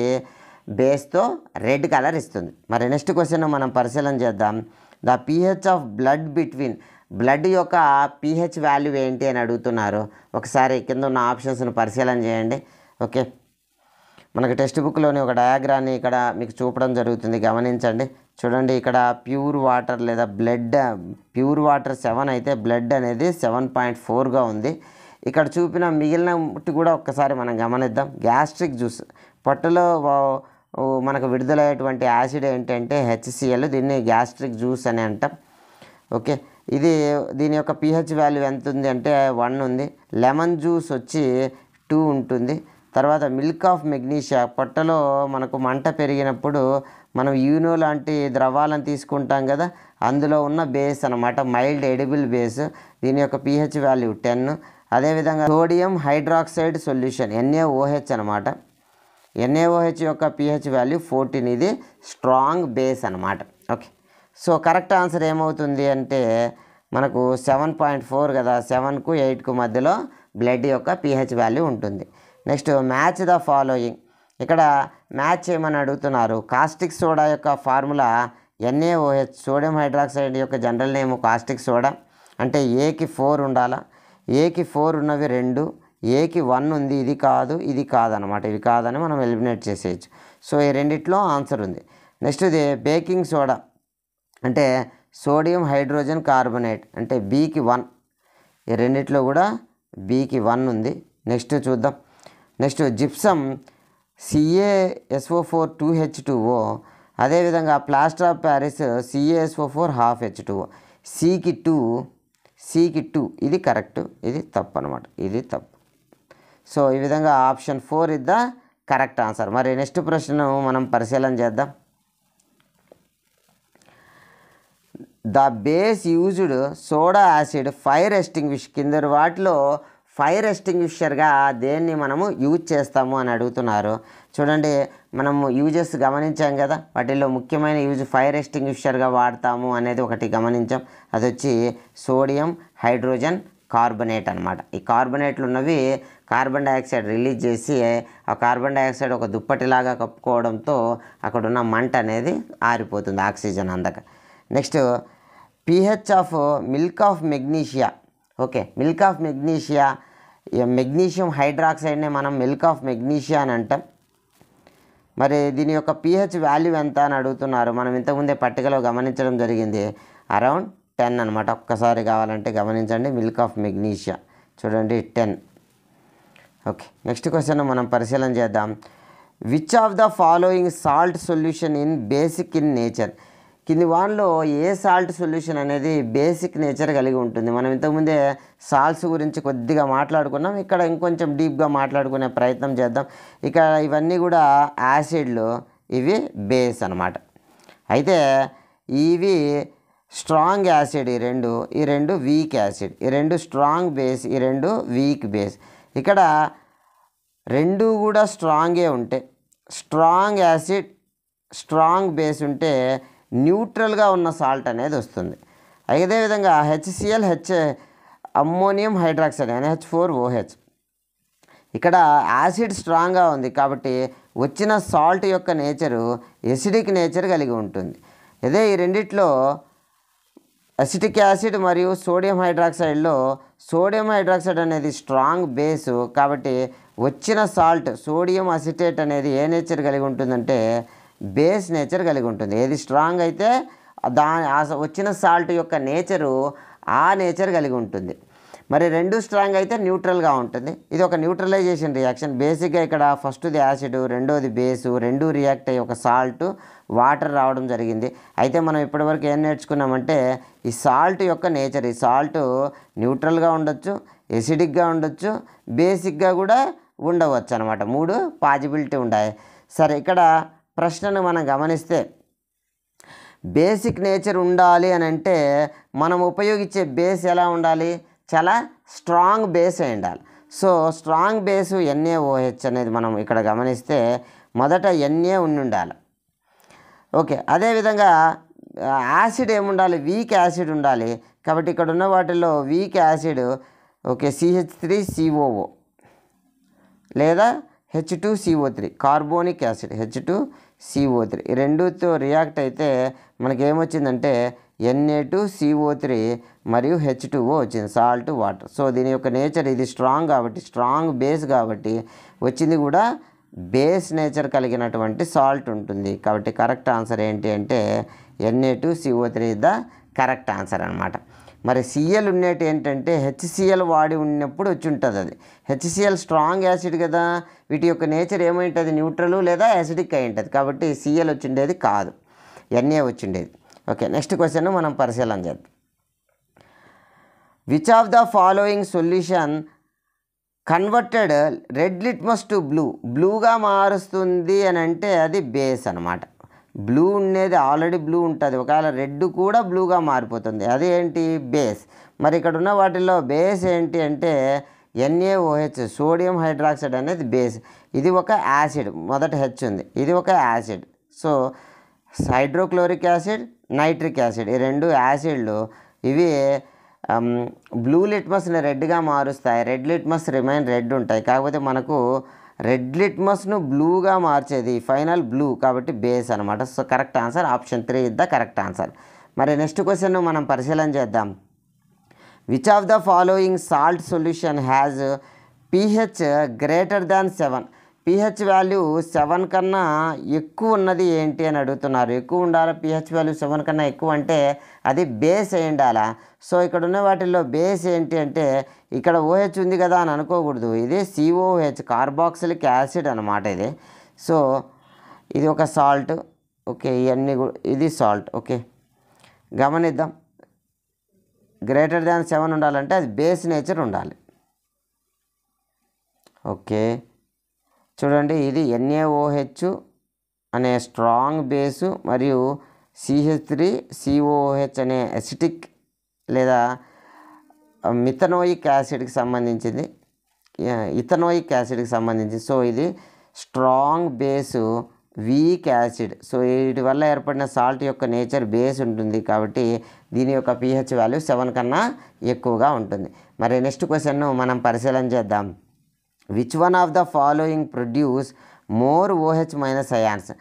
బేస్తో రెడ్ కలర్ ఇస్తుంది. మరి నెక్స్ట్ క్వశ్చన్ మనం పరిశీలన చేద్దాం. The pH of blood between, blood యొక్క pH వాల్యూ ఏంటి అని అడుగుతున్నారు. ఒకసారి కింద ఉన్న ఆప్షన్స్ను పరిశీలన చేయండి. ఓకే, మనకు టెక్స్ట్ బుక్లోని ఒక డయాగ్రామ్ని ఇక్కడ మీకు చూపడం జరుగుతుంది, గమనించండి. చూడండి ఇక్కడ ప్యూర్ వాటర్ లేదా బ్లడ్, ప్యూర్ వాటర్ 7 అయితే బ్లడ్ అనేది 7.4గా ఉంది. ఇక్కడ చూపిన మిగిలినటి కూడా ఒక్కసారి మనం గమనిద్దాం. గ్యాస్ట్రిక్ జ్యూస్, పొట్టలో మనకు విడుదలయ్యేటువంటి యాసిడ్ ఏంటంటే HCl, దీన్ని గ్యాస్ట్రిక్ జ్యూస్ అని అంటాం. ఓకే, ఇది దీని యొక్క pH వాల్యూ ఎంత ఉంది అంటే 1 ఉంది. లెమన్ జ్యూస్ వచ్చి 2 ఉంటుంది. తర్వాత మిల్క్ ఆఫ్ మెగ్నీషియా, పొట్టలో మనకు మంట పెరిగినప్పుడు మనం యూనో లాంటి ద్రవాలను తీసుకుంటాం కదా, అందులో ఉన్న బేస్ అనమాట, మైల్డ్ ఎడిబుల్ బేస్, దీని యొక్క pH వాల్యూ 10. అదేవిధంగా సోడియం హైడ్రాక్సైడ్ సొల్యూషన్ NaOH అనమాట, NaOH యొక్క pH వాల్యూ 14, ఇది స్ట్రాంగ్ బేస్ అనమాట. ఓకే, సో కరెక్ట్ ఆన్సర్ ఏమవుతుంది అంటే మనకు 7.4 కదా, 7కు 8కు మధ్యలో బ్లడ్ యొక్క pH వాల్యూ ఉంటుంది. నెక్స్ట్ మ్యాచ్ ద ఫాలోయింగ్, ఇక్కడ మ్యాచ్ చేయమని అడుగుతున్నారు. కాస్టిక్ సోడా యొక్క ఫార్ములా NaOH, సోడియం హైడ్రాక్సైడ్ యొక్క జనరల్ నేమ్ కాస్టిక్ సోడా. అంటే Aకి 4 ఉండాలా, Aకి 4 ఉన్నవి 2, Aకి 1 ఉంది, ఇది కాదు ఇది కాదనమాట, ఇవి కాదని మనం ఎలిమినేట్ చేసేయచ్చు. సో ఈ రెండిట్లో ఆన్సర్ ఉంది. నెక్స్ట్ ఇది బేకింగ్ సోడా, అంటే సోడియం హైడ్రోజన్ కార్బోనేట్, అంటే Bకి 1, ఈ రెండిట్లో కూడా Bకి 1 ఉంది. నెక్స్ట్ చూద్దాం. నెక్స్ట్ జిప్సమ్ CaSO4 2H2O, అదేవిధంగా plaster of Paris CaSO4 ½ H2O, Cకి 2, ఇది కరెక్ట్, ఇది తప్పు అనమాట, ఇది తప్పు. సో ఈ విధంగా option 4 is the correct answer. మరి నెక్స్ట్ ప్రశ్న మనం పరిశీలన చేద్దాం. The base used soda acid fire extinguish, కింద వాటిలో ఫైర్ ఎస్టింగ్విషర్గా దేన్ని మనము యూజ్ చేస్తాము అని అడుగుతున్నారు. చూడండి మనము యూజెస్ గమనించాం కదా, వాటిల్లో ముఖ్యమైన యూజ్ ఫైర్ ఎస్టింగ్విషర్గా వాడతాము అనేది ఒకటి గమనించాం, అది వచ్చి సోడియం హైడ్రోజన్ కార్బోనేట్ అనమాట. ఈ కార్బోనేట్లు ఉన్నవి కార్బన్ డైఆక్సైడ్ రిలీజ్ చేసి ఆ కార్బన్ డైఆక్సైడ్ ఒక దుప్పటిలాగా కప్పుకోవడంతో అక్కడ ఉన్న మంట అనేది ఆరిపోతుంది, ఆక్సిజన్ అందక. Next pH of milk of magnesia. Okay, milk of magnesia, magnesium హైడ్రాక్సైడ్నే మనం మిల్క్ ఆఫ్ మెగ్నీషియా అని అంటాం. మరి దీని యొక్క pH వాల్యూ ఎంత అని అడుగుతున్నారు. మనం ఇంతకుముందే పట్టికలో గమనించడం జరిగింది, అరౌండ్ 10 అనమాట. ఒక్కసారి కావాలంటే గమనించండి, మిల్క్ ఆఫ్ మెగ్నీషియా చూడండి 10. ఓకే, నెక్స్ట్ క్వశ్చన్ మనం పరిశీలన చేద్దాం. Which of the following salt solution in basic in nature? కింది వాన్లో ఏ సాల్ట్ సొల్యూషన్ అనేది బేసిక్ నేచర్ కలిగి ఉంటుంది? మనం ఇంతకుముందే సాల్ట్స్ గురించి కొద్దిగా మాట్లాడుకున్నాం, ఇక్కడ ఇంకొంచెం డీప్గా మాట్లాడుకునే ప్రయత్నం చేద్దాం. ఇక ఇవన్నీ కూడా యాసిడ్లు, ఇవి బేస్ అన్నమాట. అయితే ఇవి స్ట్రాంగ్ యాసిడ్, ఈ రెండు వీక్ యాసిడ్, ఈ రెండు స్ట్రాంగ్ బేస్, ఈ రెండు వీక్ బేస్. ఇక్కడ రెండు కూడా స్ట్రాంగే ఉంటే, స్ట్రాంగ్ యాసిడ్ స్ట్రాంగ్ బేస్ ఉంటే న్యూట్రల్గా ఉన్న సాల్ట్ అనేది వస్తుంది. అదేవిధంగా HCl అమ్మోనియం హైడ్రాక్సైడ్ NH4OH, ఇక్కడ యాసిడ్ స్ట్రాంగ్గా ఉంది కాబట్టి వచ్చిన సాల్ట్ యొక్క నేచరు ఎసిడిక్ నేచర్ కలిగి ఉంటుంది. అదే ఈ రెండిట్లో అసిటిక్ యాసిడ్ మరియు సోడియం హైడ్రాక్సైడ్లో సోడియం హైడ్రాక్సైడ్ అనేది స్ట్రాంగ్ బేసు కాబట్టి వచ్చిన సాల్ట్ సోడియం అసిటేట్ అనేది ఏ నేచర్ కలిగి ఉంటుందంటే బేస్ నేచర్ కలిగి ఉంటుంది. ఏది స్ట్రాంగ్ అయితే వచ్చిన సాల్ట్ యొక్క నేచరు ఆ నేచర్ కలిగి ఉంటుంది. మరి రెండు స్ట్రాంగ్ అయితే న్యూట్రల్గా ఉంటుంది. ఇది ఒక న్యూట్రలైజేషన్ రియాక్షన్. బేసిక్గా ఇక్కడ ఫస్ట్ది యాసిడ్, రెండోది బేసు, రెండు రియాక్ట్ అయ్యి ఒక సాల్ట్ వాటర్ రావడం జరిగింది. అయితే మనం ఇప్పటివరకు ఏం నేర్చుకున్నామంటే ఈ సాల్ట్ యొక్క నేచర్, ఈ సాల్ట్ న్యూట్రల్గా ఉండొచ్చు, ఎసిడిక్గా ఉండొచ్చు, బేసిక్గా కూడా ఉండవచ్చు అనమాట. 3 పాజిబిలిటీ ఉన్నాయి. సరే, ఇక్కడ ప్రశ్నను మనం గమనిస్తే బేసిక్ నేచర్ ఉండాలి అని అంటే మనం ఉపయోగించే బేస్ ఎలా ఉండాలి? చాలా స్ట్రాంగ్ బేస్ అయి ఉండాలి. సో స్ట్రాంగ్ బేసు NaOH అనేది మనం ఇక్కడ గమనిస్తే మొదట Na ఉండాలి. ఓకే, అదేవిధంగా యాసిడ్ ఏముండాలి? వీక్ యాసిడ్ ఉండాలి. కాబట్టి ఇక్కడ ఉన్న వాటిల్లో వీక్ యాసిడ్ ఓకే CH3COO లేదా H2CO3 కార్బోనిక్ యాసిడ్ H2CO3 ఈ రెండుతో రియాక్ట్ అయితే మనకేమొచ్చిందంటే Na2CO3 మరియు H2O వచ్చింది, సాల్ట్ వాటర్. సో దీని యొక్క నేచర్ ఇది స్ట్రాంగ్ కాబట్టి, స్ట్రాంగ్ బేస్ కాబట్టి వచ్చింది కూడా బేస్ నేచర్ కలిగినటువంటి సాల్ట్ ఉంటుంది. కాబట్టి కరెక్ట్ ఆన్సర్ ఏంటి అంటే Na2CO3 is the correct answer అనమాట. మరి Cl ఉండేటి ఏంటంటే HCl వాడి ఉన్నప్పుడు వచ్చి ఉంటుంది. అది HCl స్ట్రాంగ్ యాసిడ్ కదా, వీటి యొక్క నేచర్ ఏమైంటుంది? న్యూట్రల్ లేదా యాసిడిక్ అయి ఉంటుంది. కాబట్టి Cl వచ్చిండేది కాదు, Na వచ్చిండేది. ఓకే, నెక్స్ట్ క్వశ్చన్ మనం పరిశీలన చేద్దాం. Which of the following solution converted red litmus to బ్లూగా మారుస్తుంది అని అంటే అది బేస్ అనమాట. బ్లూ ఉండేది ఆల్రెడీ బ్లూ ఉంటుంది, ఒకవేళ రెడ్ కూడా బ్లూగా మారిపోతుంది, అది ఏంటి? బేస్. మరి ఇక్కడ ఉన్న వాటిల్లో బేస్ ఏంటి అంటే NaOH సోడియం హైడ్రాక్సైడ్ అనేది బేస్. ఇది ఒక యాసిడ్, మొదట H ఉంది, ఇది ఒక acid. So hydrochloric acid, nitric acid ఈ రెండు యాసిడ్లు ఇవి బ్లూ లిట్మస్ని రెడ్గా మారుస్తాయి. రెడ్ లిట్మస్ రిమైన్ రెడ్ ఉంటాయి. కాకపోతే మనకు రెడ్ లిట్మస్ను బ్లూగా మార్చేది ఫైనల్ బ్లూ కాబట్టి బేస్ అనమాట. So correct answer option 3 is the correct answer. మరి నెక్స్ట్ క్వశ్చన్ మనం పరిశీలన చేద్దాం. Which of the following salt solution has pH greater than 7? pH value 7 కన్నా ఎక్కువ ఉన్నది ఏంటి అని అడుగుతున్నారు. ఎక్కువ ఉండాలా, pH వాల్యూ 7 కన్నా ఎక్కువ అంటే అది బేస్ అయి ఉండాలా. సో ఇక్కడ ఉన్న వాటిల్లో బేస్ ఏంటి అంటే ఇక్కడ OH ఉంది కదా అని అనుకోకూడదు, ఇది COH కార్బాక్సిలిక్ యాసిడ్ అనమాట ఇది. సో ఇది ఒక సాల్ట్. ఓకే, ఇవన్నీ ఇది సాల్ట్. ఓకే, గమనిద్దాం. గ్రేటర్ దాన్ 7 ఉండాలంటే అది బేస్ నేచర్ ఉండాలి. ఓకే, చూడండి, ఇది NaOH అనే స్ట్రాంగ్ బేసు మరియు CH3COOH అనే అసిటిక్ లేదా మిథనోయిక్ యాసిడ్కి సంబంధించింది, ఇథనోయిక్ యాసిడ్కి సంబంధించి. సో ఇది strong base, weak acid. So వీటి వల్ల ఏర్పడిన సాల్ట్ యొక్క నేచర్ బేస్ ఉంటుంది కాబట్టి దీని యొక్క pH వాల్యూ 7 కన్నా ఎక్కువగా ఉంటుంది. మరి నెక్స్ట్ క్వశ్చన్ మనం పరిశీలన చేద్దాం. Which one of the following produce more OH minus ions?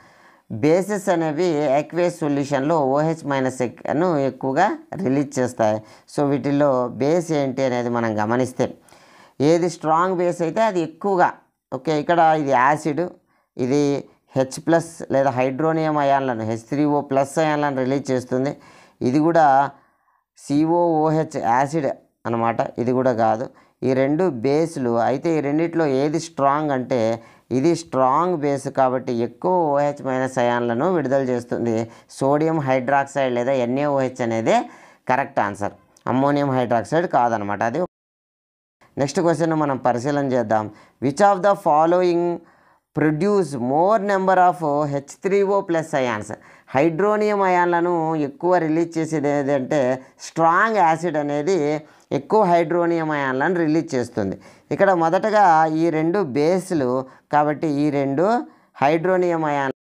Bases అనేవి యాక్వేస్ సొల్యూషన్లో OH మైనస్ ను ఎక్కువగా రిలీజ్ చేస్తాయి. సో వీటిల్లో బేస్ ఏంటి అనేది మనం గమనిస్తే ఏది స్ట్రాంగ్ బేస్ అయితే అది ఎక్కువగా. ఓకే, ఇక్కడ ఇది యాసిడ్, ఇది హెచ్ ప్లస్ లేదా హైడ్రోనియం అయాన్లను H3O ప్లస్ అయాన్లను రిలీజ్ చేస్తుంది. ఇది కూడా COOH యాసిడ్ అనమాట. ఇది కూడా కాదు. ఈ రెండు బేస్లు. అయితే ఈ రెండిట్లో ఏది స్ట్రాంగ్ అంటే ఇది స్ట్రాంగ్ బేస్ కాబట్టి ఎక్కువ OH మైనస్ అయాన్లను విడుదల చేస్తుంది. సోడియం హైడ్రాక్సైడ్ లేదా NaOH అనేది కరెక్ట్ ఆన్సర్. అమ్మోనియం హైడ్రాక్సైడ్ కాదనమాట. అది నెక్స్ట్ క్వశ్చన్ మనం పరిశీలన చేద్దాం. Which of the following produce more number of H3O plus ions. Hydronium అయాన్లను ఎక్కువ రిలీజ్ చేసేది ఏదంటే స్ట్రాంగ్ యాసిడ్ అనేది ఎక్కువ హైడ్రోనియం అయాన్లను రిలీజ్ చేస్తుంది. ఇక్కడ మొదటగా ఈ రెండు బేస్లు కాబట్టి ఈ రెండు హైడ్రోనియం అయాన్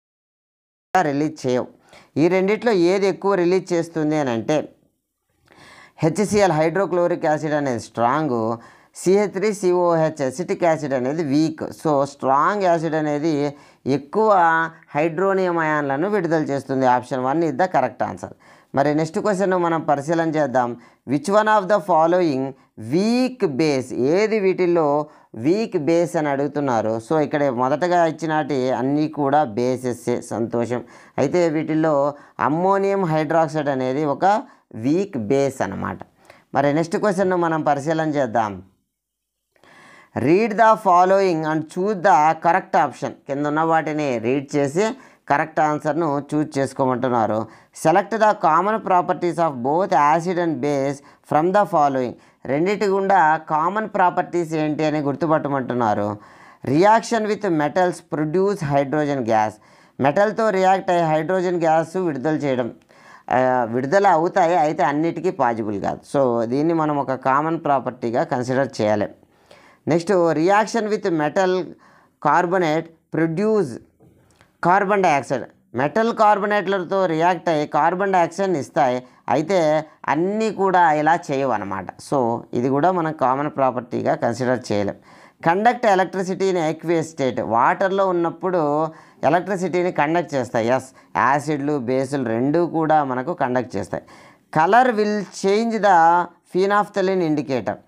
రిలీజ్ చేయవు. ఈ రెండిట్లో ఏది ఎక్కువ రిలీజ్ చేస్తుంది అని అంటే HCl హైడ్రోక్లోరిక్ యాసిడ్ అనేది స్ట్రాంగ్, CH3COOH అసిటిక్ యాసిడ్ అనేది వీక్. సో స్ట్రాంగ్ యాసిడ్ అనేది ఎక్కువ హైడ్రోనియం అయాన్లను విడుదల చేస్తుంది. Option 1 is the correct answer. మరి నెక్స్ట్ క్వశ్చన్ మనం పరిశీలన చేద్దాం. Which one of the following weak base. ఏది వీటిల్లో వీక్ బేస్ అని అడుగుతున్నారు. సో ఇక్కడ మొదటగా ఇచ్చినటి అన్నీ కూడా బేసెస్సే. సంతోషం. అయితే వీటిల్లో అమ్మోనియం హైడ్రాక్సైడ్ అనేది ఒక వీక్ బేస్ అన్నమాట. మరి నెక్స్ట్ క్వశ్చన్ మనం పరిశీలన చేద్దాం. Read the following and choose the correct option. కింద ఉన్న వాటిని రీడ్ చేసి కరెక్ట్ ఆన్సర్ను చూజ్ చేసుకోమంటున్నారు. Select the common properties of both acid and base from the following. రెండిటి గుండా కామన్ ప్రాపర్టీస్ ఏంటి అని గుర్తుపట్టమంటున్నారు. Reaction with metals produce hydrogen gas. మెటల్తో రియాక్ట్ అయ్యే హైడ్రోజన్ గ్యాస్ విడుదల అవుతాయి. అయితే అన్నిటికీ పాజిబుల్ కాదు. సో దీన్ని మనం ఒక కామన్ ప్రాపర్టీగా కన్సిడర్ చేయాలి. Next reaction with metal carbonate produce carbon dioxide. Metal కార్బొనేట్లతో రియాక్ట్ అయ్యి కార్బన్ డైఆక్సైడ్ని ఇస్తాయి. అయితే అన్నీ కూడా ఇలా చేయవు అన్నమాట. సో ఇది కూడా మనం కామన్ ప్రాపర్టీగా కన్సిడర్ చేయలేం. Conduct electricity in aqueous state. వాటర్లో ఉన్నప్పుడు ఎలక్ట్రిసిటీని కండక్ట్ చేస్తాయి. ఎస్, యాసిడ్లు బేసులు రెండూ కూడా మనకు కండక్ట్ చేస్తాయి. Colour will change the phenolphthalein indicator.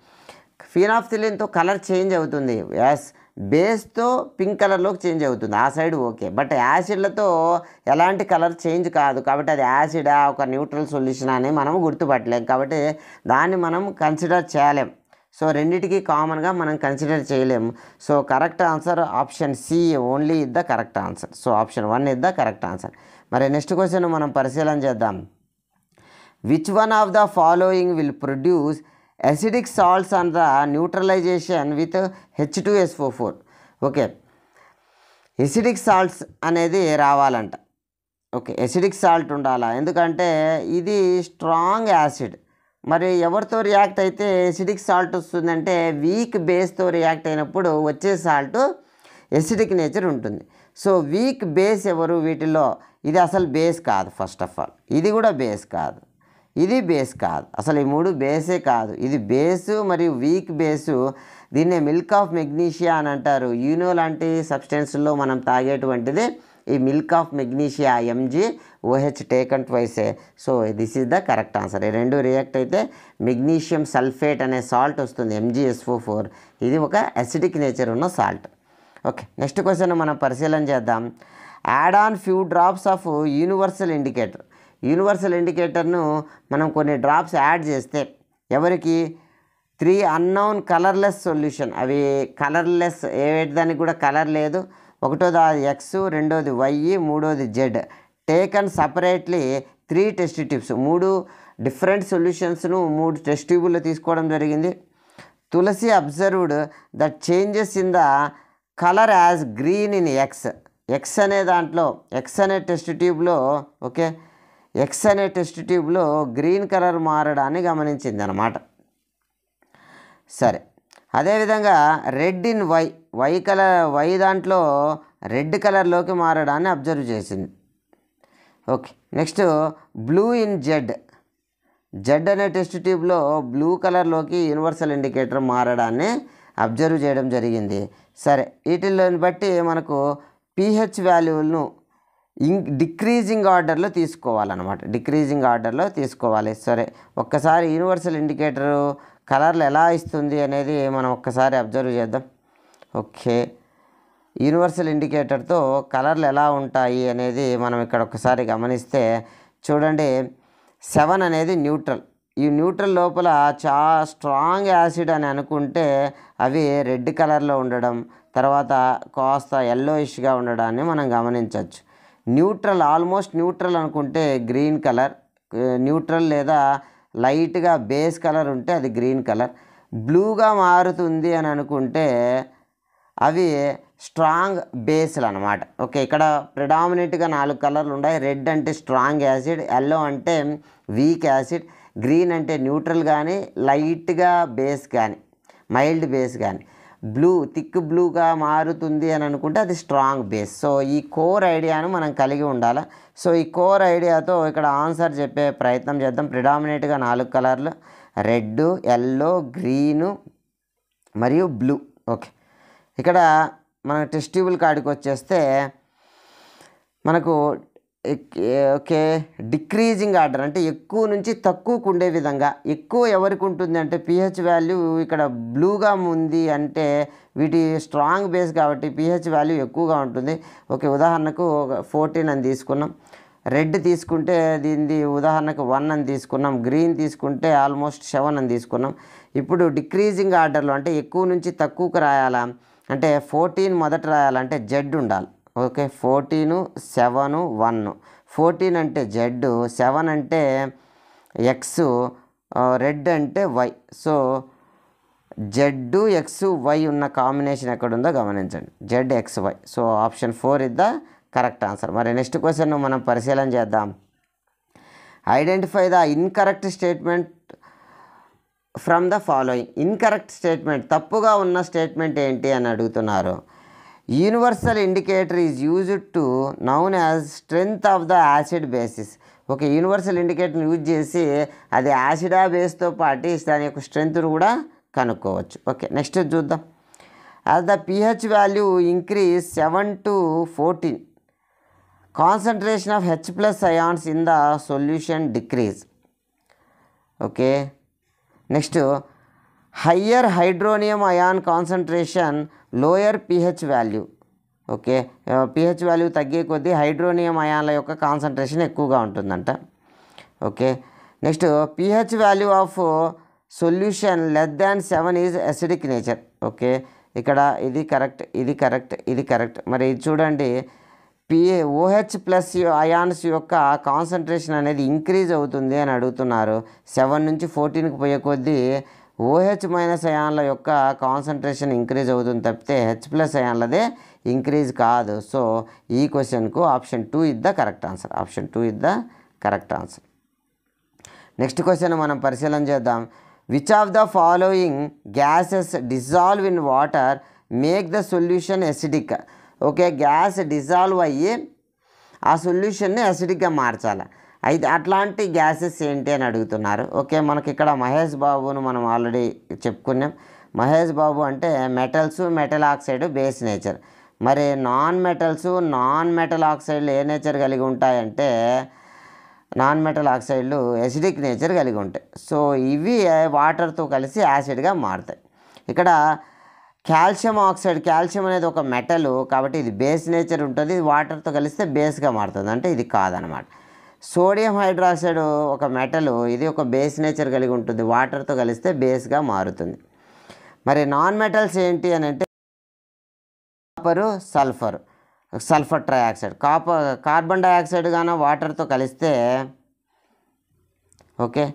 ఫినాఫ్థలిన్తో కలర్ చేంజ్ అవుతుంది. ఎస్, బేస్తో పింక్ కలర్లోకి చేంజ్ అవుతుంది. ఆ సైడ్ ఓకే. బట్ యాసిడ్లతో ఎలాంటి కలర్ చేంజ్ కాదు. కాబట్టి అది యాసిడా ఒక న్యూట్రల్ సొల్యూషన్ అని మనం గుర్తుపట్టలేం. కాబట్టి దాన్ని మనం కన్సిడర్ చేయలేం. సో రెండిటికి కామన్గా మనం కన్సిడర్ చేయలేము. So correct answer option C only is the correct answer. So option 1 is the correct answer. మరి నెక్స్ట్ క్వశ్చన్ మనం పరిశీలన చేద్దాం. Which one of the following will produce acidic salts on the neutralization with H2SO4. Okay, acidic salts అనేది రావాలంట. ఓకే, ఎసిడిక్ సాల్ట్ ఉండాలా? ఎందుకంటే ఇది స్ట్రాంగ్ యాసిడ్. మరి ఎవరితో రియాక్ట్ అయితే ఎసిడిక్ సాల్ట్ వస్తుందంటే వీక్ బేస్తో రియాక్ట్ అయినప్పుడు వచ్చే సాల్ట్ ఎసిడిక్ నేచర్ ఉంటుంది. సో వీక్ బేస్ ఎవరు వీటిలో? ఇది అసలు బేస్ కాదు. ఫస్ట్ ఆఫ్ ఆల్ ఇది కూడా బేస్ కాదు, ఇది బేస్ కాదు. అసలు ఈ మూడు బేసే కాదు. ఇది బేసు మరియు వీక్ బేసు. దీన్నే మిల్క్ ఆఫ్ మెగ్నీషియా అని అంటారు. యూనో లాంటి సబ్స్టెన్స్లో మనం తాగేటువంటిది ఈ milk of magnesia, MgOH taken ట్వైసే. So this is the correct answer. ఈ రెండు రియాక్ట్ అయితే మెగ్నీషియం సల్ఫేట్ అనే సాల్ట్ వస్తుంది, MgSO4. ఇది ఒక అసిడిక్ నేచర్ ఉన్న సాల్ట్. ఓకే, నెక్స్ట్ క్వశ్చన్ మనం పరిశీలన చేద్దాం. Add on few drops of universal indicator. Universal ఇండికేటర్ను మనం కొన్ని డ్రాప్స్ యాడ్ చేస్తే ఎవరికి 3 అన్నౌన్ కలర్లెస్ సొల్యూషన్. అవి కలర్లెస్, దానికి కూడా కలర్ లేదు. ఒకటోది X, రెండోది Y, మూడోది Z. Taken separately 3 test tubes. 3 different సొల్యూషన్స్ను 3 టెస్ట్ ట్యూబుల్లో తీసుకోవడం జరిగింది. Tulsi observed that changes in the colour as green in X అనే దాంట్లో, X అనే టెస్ట్ ట్యూబ్లో, ఓకే, X అనే టెస్ట్ ట్యూబ్లో గ్రీన్ కలర్ మారడాన్ని గమనించింది అన్నమాట. సరే, అదేవిధంగా రెడ్ ఇన్ Y దాంట్లో రెడ్ కలర్లోకి మారడాన్ని అబ్జర్వ్ చేసింది. Okay, next blue in Z అనే టెస్ట్ ట్యూబ్లో బ్లూ కలర్లోకి యూనివర్సల్ ఇండికేటర్ మారడాన్ని అబ్జర్వ్ చేయడం జరిగింది. సరే, వీటిల్లోని బట్టి మనకు pH వాల్యూలను డిక్రీజింగ్ ఆర్డర్లో తీసుకోవాలన్నమాట. డిక్రీజింగ్ ఆర్డర్లో తీసుకోవాలి. సరే, ఒక్కసారి యూనివర్సల్ ఇండికేటరు కలర్లు ఎలా ఇస్తుంది అనేది మనం ఒక్కసారి అబ్జర్వ్ చేద్దాం. ఓకే, యూనివర్సల్ ఇండికేటర్తో కలర్లు ఎలా ఉంటాయి అనేది మనం ఇక్కడ ఒకసారి గమనిస్తే చూడండి, 7 అనేది న్యూట్రల్. ఈ న్యూట్రల్ లోపల చాలా స్ట్రాంగ్ యాసిడ్ అని అనుకుంటే అవి రెడ్ కలర్లో ఉండడం, తర్వాత కాస్త ఎల్లోయిష్గా ఉండడాన్ని మనం గమనించవచ్చు. న్యూట్రల్, ఆల్మోస్ట్ న్యూట్రల్ అనుకుంటే గ్రీన్ కలర్, న్యూట్రల్ లేదా లైట్గా బేస్ కలర్ ఉంటే అది గ్రీన్ కలర్. బ్లూగా మారుతుంది అని అనుకుంటే అవి స్ట్రాంగ్ బేస్లు అనమాట. ఓకే, ఇక్కడ ప్రిడామినెంట్గా 4 కలర్లు ఉన్నాయి. రెడ్ అంటే స్ట్రాంగ్ యాసిడ్, ఎల్లో అంటే వీక్ యాసిడ్, గ్రీన్ అంటే న్యూట్రల్ కానీ లైట్గా బేస్ కానీ మైల్డ్ బేస్ కానీ, బ్లూ థిక్ బ్లూగా మారుతుంది అని అనుకుంటే అది స్ట్రాంగ్ బేస్. సో ఈ కోర్ ఐడియాను మనం కలిగి ఉండాలి. సో ఈ కోర్ ఐడియాతో ఇక్కడ ఆన్సర్ చెప్పే ప్రయత్నం చేద్దాం. ప్రిడామినెంట్గా 4 కలర్లు, రెడ్, ఎల్లో, గ్రీను మరియు బ్లూ. ఓకే, ఇక్కడ మన టెస్ట్ ట్యూబుల్ కాడికి వచ్చేస్తే మనకు ఓకే డిక్రీజింగ్ ఆర్డర్ అంటే ఎక్కువ నుంచి తక్కువకు ఉండే విధంగా. ఎక్కువ ఎవరికి ఉంటుంది అంటే pH వాల్యూ ఇక్కడ బ్లూగా ఉంది అంటే వీటి స్ట్రాంగ్ బేస్ కాబట్టి pH వాల్యూ ఎక్కువగా ఉంటుంది. ఓకే, ఉదాహరణకు 14 అని తీసుకున్నాం. రెడ్ తీసుకుంటే దీనిది ఉదాహరణకు 1 అని తీసుకున్నాం. గ్రీన్ తీసుకుంటే ఆల్మోస్ట్ 7 అని తీసుకున్నాం. ఇప్పుడు డిక్రీజింగ్ ఆర్డర్లో అంటే ఎక్కువ నుంచి తక్కువకు రాయాలా అంటే 14 మొదట రాయాలంటే జెడ్ ఉండాలి. ఓకే, 14, 7, 1. 14 అంటే జెడ్, 7 అంటే ఎక్స్, రెడ్ అంటే Y. So Z X Y ఉన్న కాంబినేషన్ ఎక్కడుందో గమనించండి, Z X Y. So option 4 is the correct answer. మరి నెక్స్ట్ క్వశ్చన్ మనం పరిశీలన చేద్దాం. Identify the incorrect statement from the following. Incorrect statement, తప్పుగా ఉన్న స్టేట్మెంట్ ఏంటి అని అడుగుతున్నారు. Universal indicator is used to known as strength of the acid bases. Okay, universal ఇండికేటర్ని యూజ్ చేసి అది యాసిడా బేస్తో పాటు దాని యొక్క స్ట్రెంగ్త్ను కూడా కనుక్కోవచ్చు. ఓకే, నెక్స్ట్ చూద్దాం. As the pH value increase 7 to 14, concentration of H+ ions in the solution decrease. Okay, next higher hydronium ion concentration lower pH value. Okay, pH value తగ్గే కొద్దీ హైడ్రోనియం అయాన్ల యొక్క కాన్సన్ట్రేషన్ ఎక్కువగా ఉంటుందంట. Okay, next pH value of solution less than 7 is acidic nature. Okay, ఇక్కడ ఇది కరెక్ట్, ఇది కరెక్ట్, ఇది కరెక్ట్. మరి ఇది చూడండి, OH+ అయాన్స్ యొక్క కాన్సన్ట్రేషన్ అనేది ఇంక్రీజ్ అవుతుంది అని అడుగుతున్నారు. 7 నుంచి 14కి పోయే కొద్దీ OH- అయాన్ల యొక్క కాన్సన్ట్రేషన్ ఇంక్రీజ్ అవుతుంది తప్పితే H+ అయాన్లదే ఇంక్రీజ్ కాదు. సో ఈ క్వశ్చన్కు option 2 is the correct answer. Option 2 is the correct answer. Next question మనం పరిశీలన చేద్దాం. Which of the following gases dissolve in water make the solution acidic. Okay, gas dissolve అయ్యి ఆ సొల్యూషన్ని అసిడిక్గా మార్చాలి. అయితే అట్లాంటి గ్యాసెస్ ఏంటి అని అడుగుతున్నారు. ఓకే, మనకి ఇక్కడ మహేష్ బాబును మనం ఆల్రెడీ చెప్పుకున్నాం. మహేష్ బాబు అంటే metals, metal oxide base nature. మరి నాన్ మెటల్స్, నాన్ మెటల్ ఆక్సైడ్లు ఏ నేచర్ కలిగి ఉంటాయంటే నాన్ మెటల్ ఆక్సైడ్లు ఎసిడిక్ నేచర్ కలిగి ఉంటాయి. సో ఇవి వాటర్తో కలిసి యాసిడ్గా మారుతాయి. ఇక్కడ కాల్షియం ఆక్సైడ్, కాల్షియం అనేది ఒక మెటల్ కాబట్టి ఇది బేస్ నేచర్ ఉంటుంది, ఇది వాటర్తో కలిస్తే బేస్గా మారుతుంది, అంటే ఇది కాదనమాట. సోడియం హైడ్రాక్సైడ్ ఒక మెటల్, ఇది ఒక బేస్ నేచర్ కలిగి ఉంటుంది, వాటర్తో కలిస్తే బేస్గా మారుతుంది. మరి నాన్ మెటల్స్ ఏంటి అని అంటే కాపరు, సల్ఫర్ ట్రైఆక్సైడ్. కార్బన్ డైఆక్సైడ్ గాన వాటర్తో కలిస్తే ఓకే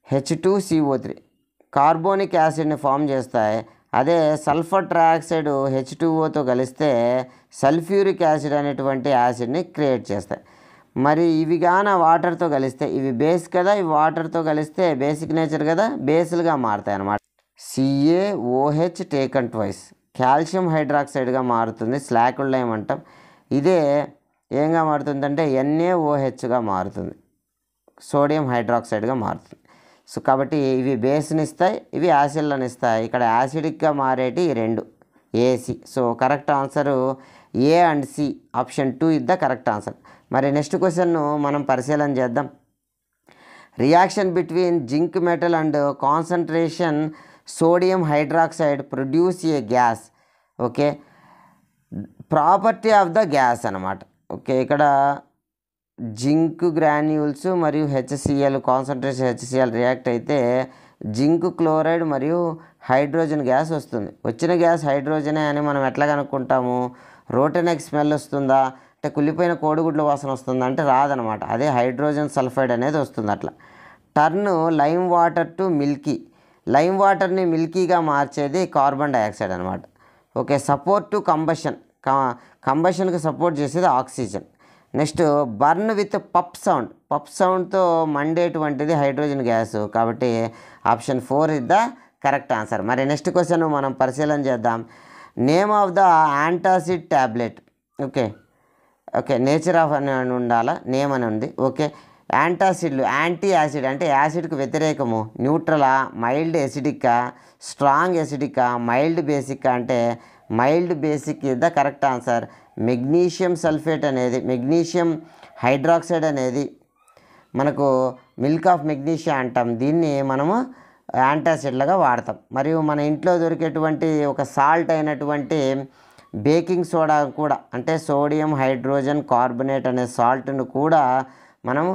H2CO3 కార్బోనిక్ యాసిడ్ని ఫామ్ చేస్తాయి. అదే సల్ఫర్ ట్రైఆక్సైడ్ H2O తో కలిస్తే సల్ఫ్యూరిక్ యాసిడ్ అనేటువంటి యాసిడ్ని క్రియేట్ చేస్తాయి. మరి ఇవి గాన వాటర్తో కలిస్తే ఇవి బేస్ కదా, ఇవి వాటర్తో కలిస్తే బేసిక్ నేచర్ కదా, బేస్లుగా మారుతాయి అన్నమాట. CaOH టేకన్ ట్వైస్ కాల్షియం హైడ్రాక్సైడ్గా మారుతుంది, స్లాకుల్ లైమ్ అంటాం. ఇదే ఏంగా మారుతుందంటే NaOHగా మారుతుంది, సోడియం హైడ్రాక్సైడ్గా మారుతుంది. సో కాబట్టి ఇవి బేస్ని ఇస్తాయి, ఇవి యాసిడ్లను ఇస్తాయి. ఇక్కడ యాసిడిక్గా మారేటి ఈ రెండు AC. So correct answer A and C, option 2 is the correct answer. మరి నెక్స్ట్ క్వశ్చన్ మనం పరిశీలన చేద్దాం. Reaction between zinc metal and concentration sodium hydroxide produce A gas. Okay, property of the gas అనమాట. ఓకే, ఇక్కడ జింక్ గ్రాన్యూల్స్ మరియు హెచ్సిఎల్ కాన్సన్ట్రేషన్ హెచ్సిఎల్ రియాక్ట్ అయితే జింక్ క్లోరైడ్ మరియు హైడ్రోజన్ గ్యాస్ వస్తుంది. వచ్చిన గ్యాస్ హైడ్రోజనే అని మనం ఎట్లా కనుక్కుంటాము? రోటెనెక్ స్మెల్ వస్తుందా అంటే కుళ్ళిపోయిన కోడిగుడ్ల వాసన వస్తుందా అంటే రాదనమాట. అదే హైడ్రోజన్ సల్ఫైడ్ అనేది వస్తుంది. అట్లా turn lime water to Milky, lime వాటర్ని మిల్కీగా మార్చేది కార్బన్ డైఆక్సైడ్ అనమాట. ఓకే, సపోర్ట్ టు కంబషన్కి సపోర్ట్ చేసేది ఆక్సిజన్. నెక్స్ట్ బర్న్ విత్ పప్ సౌండ్, పప్ సౌండ్తో మండేటువంటిది హైడ్రోజన్ గ్యాస్. కాబట్టి option 4 is the correct answer. మరి నెక్స్ట్ క్వశ్చన్ మనం పరిశీలన చేద్దాం. Name of the antacid tablet. Okay okay, nature of అని ఉండాలా, నేమ్ అని ఉంది. ఓకే, యాంటాసిడ్లు యాంటీ యాసిడ్ అంటే యాసిడ్కి వ్యతిరేకము, న్యూట్రలా, మైల్డ్ ఎసిడికా, స్ట్రాంగ్ ఎసిడికా, మైల్డ్ బేసికా అంటే mild basic is the correct answer. Magnesium sulphate అనేది, మెగ్నీషియం హైడ్రాక్సైడ్ అనేది మనకు మిల్క్ ఆఫ్ మెగ్నీషియా అంటాం. దీన్ని మనము యాంటాసిడ్లుగా వాడతాం. మరియు మన ఇంట్లో దొరికేటువంటి ఒక సాల్ట్ అయినటువంటి బేకింగ్ సోడా కూడా, అంటే సోడియం హైడ్రోజన్ కార్బోనేట్ అనే సాల్ట్ను కూడా మనం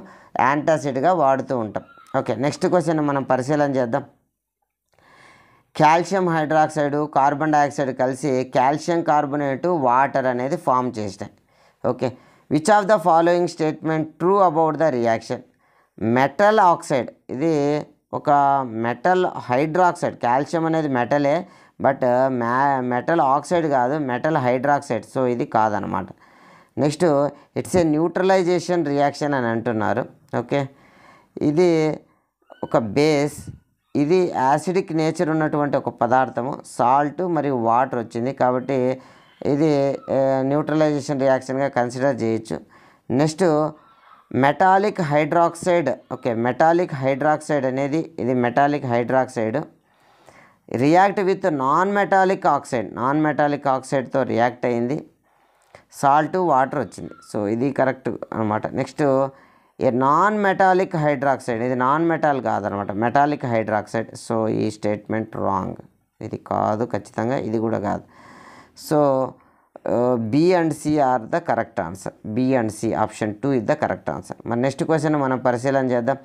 యాంటాసిడ్గా వాడుతూ ఉంటాం. ఓకే, నెక్స్ట్ క్వశ్చన్ మనం పరిశీలన చేద్దాం. కాల్షియం హైడ్రాక్సైడ్ కార్బన్ డైఆక్సైడ్ కలిసి కాల్షియం కార్బోనేటు వాటర్ అనేది ఫామ్ చేసినాయి. Okay, which of the following statement true about the reaction? Metal oxide, ఇది ఒక మెటల్ హైడ్రాక్సైడ్, కాల్షియం అనేది మెటలే బట్ మెటల్ ఆక్సైడ్ కాదు, మెటల్ హైడ్రాక్సైడ్. సో ఇది కాదనమాట. Next it's a neutralisation reaction అని అంటున్నారు. ఓకే, ఇది ఒక బేస్, ఇది యాసిడిక్ నేచర్ ఉన్నటువంటి ఒక పదార్థము, సాల్ట్ మరియు వాటర్ వచ్చింది కాబట్టి ఇది న్యూట్రలైజేషన్ రియాక్షన్గా కన్సిడర్ చేయొచ్చు. Next metallic hydroxide. Okay, metallic hydroxide అనేది ఇది metallic hydroxide react with non metallic oxide, non metallic ఆక్సైడ్తో రియాక్ట్ అయింది, సాల్ట్ వాటర్ వచ్చింది. సో ఇది కరెక్ట్ అనమాట. Next a non metallic hydroxide, ఇది నాన్ మెటాల్ కాదనమాట, మెటాలిక్ హైడ్రాక్సైడ్. సో ఈ స్టేట్మెంట్ రాంగ్, ఇది కాదు ఖచ్చితంగా, ఇది కూడా కాదు. So B and C are the correct answer. B and C option 2 is the correct answer. మరి నెక్స్ట్ క్వశ్చన్ మనం పరిశీలన చేద్దాం.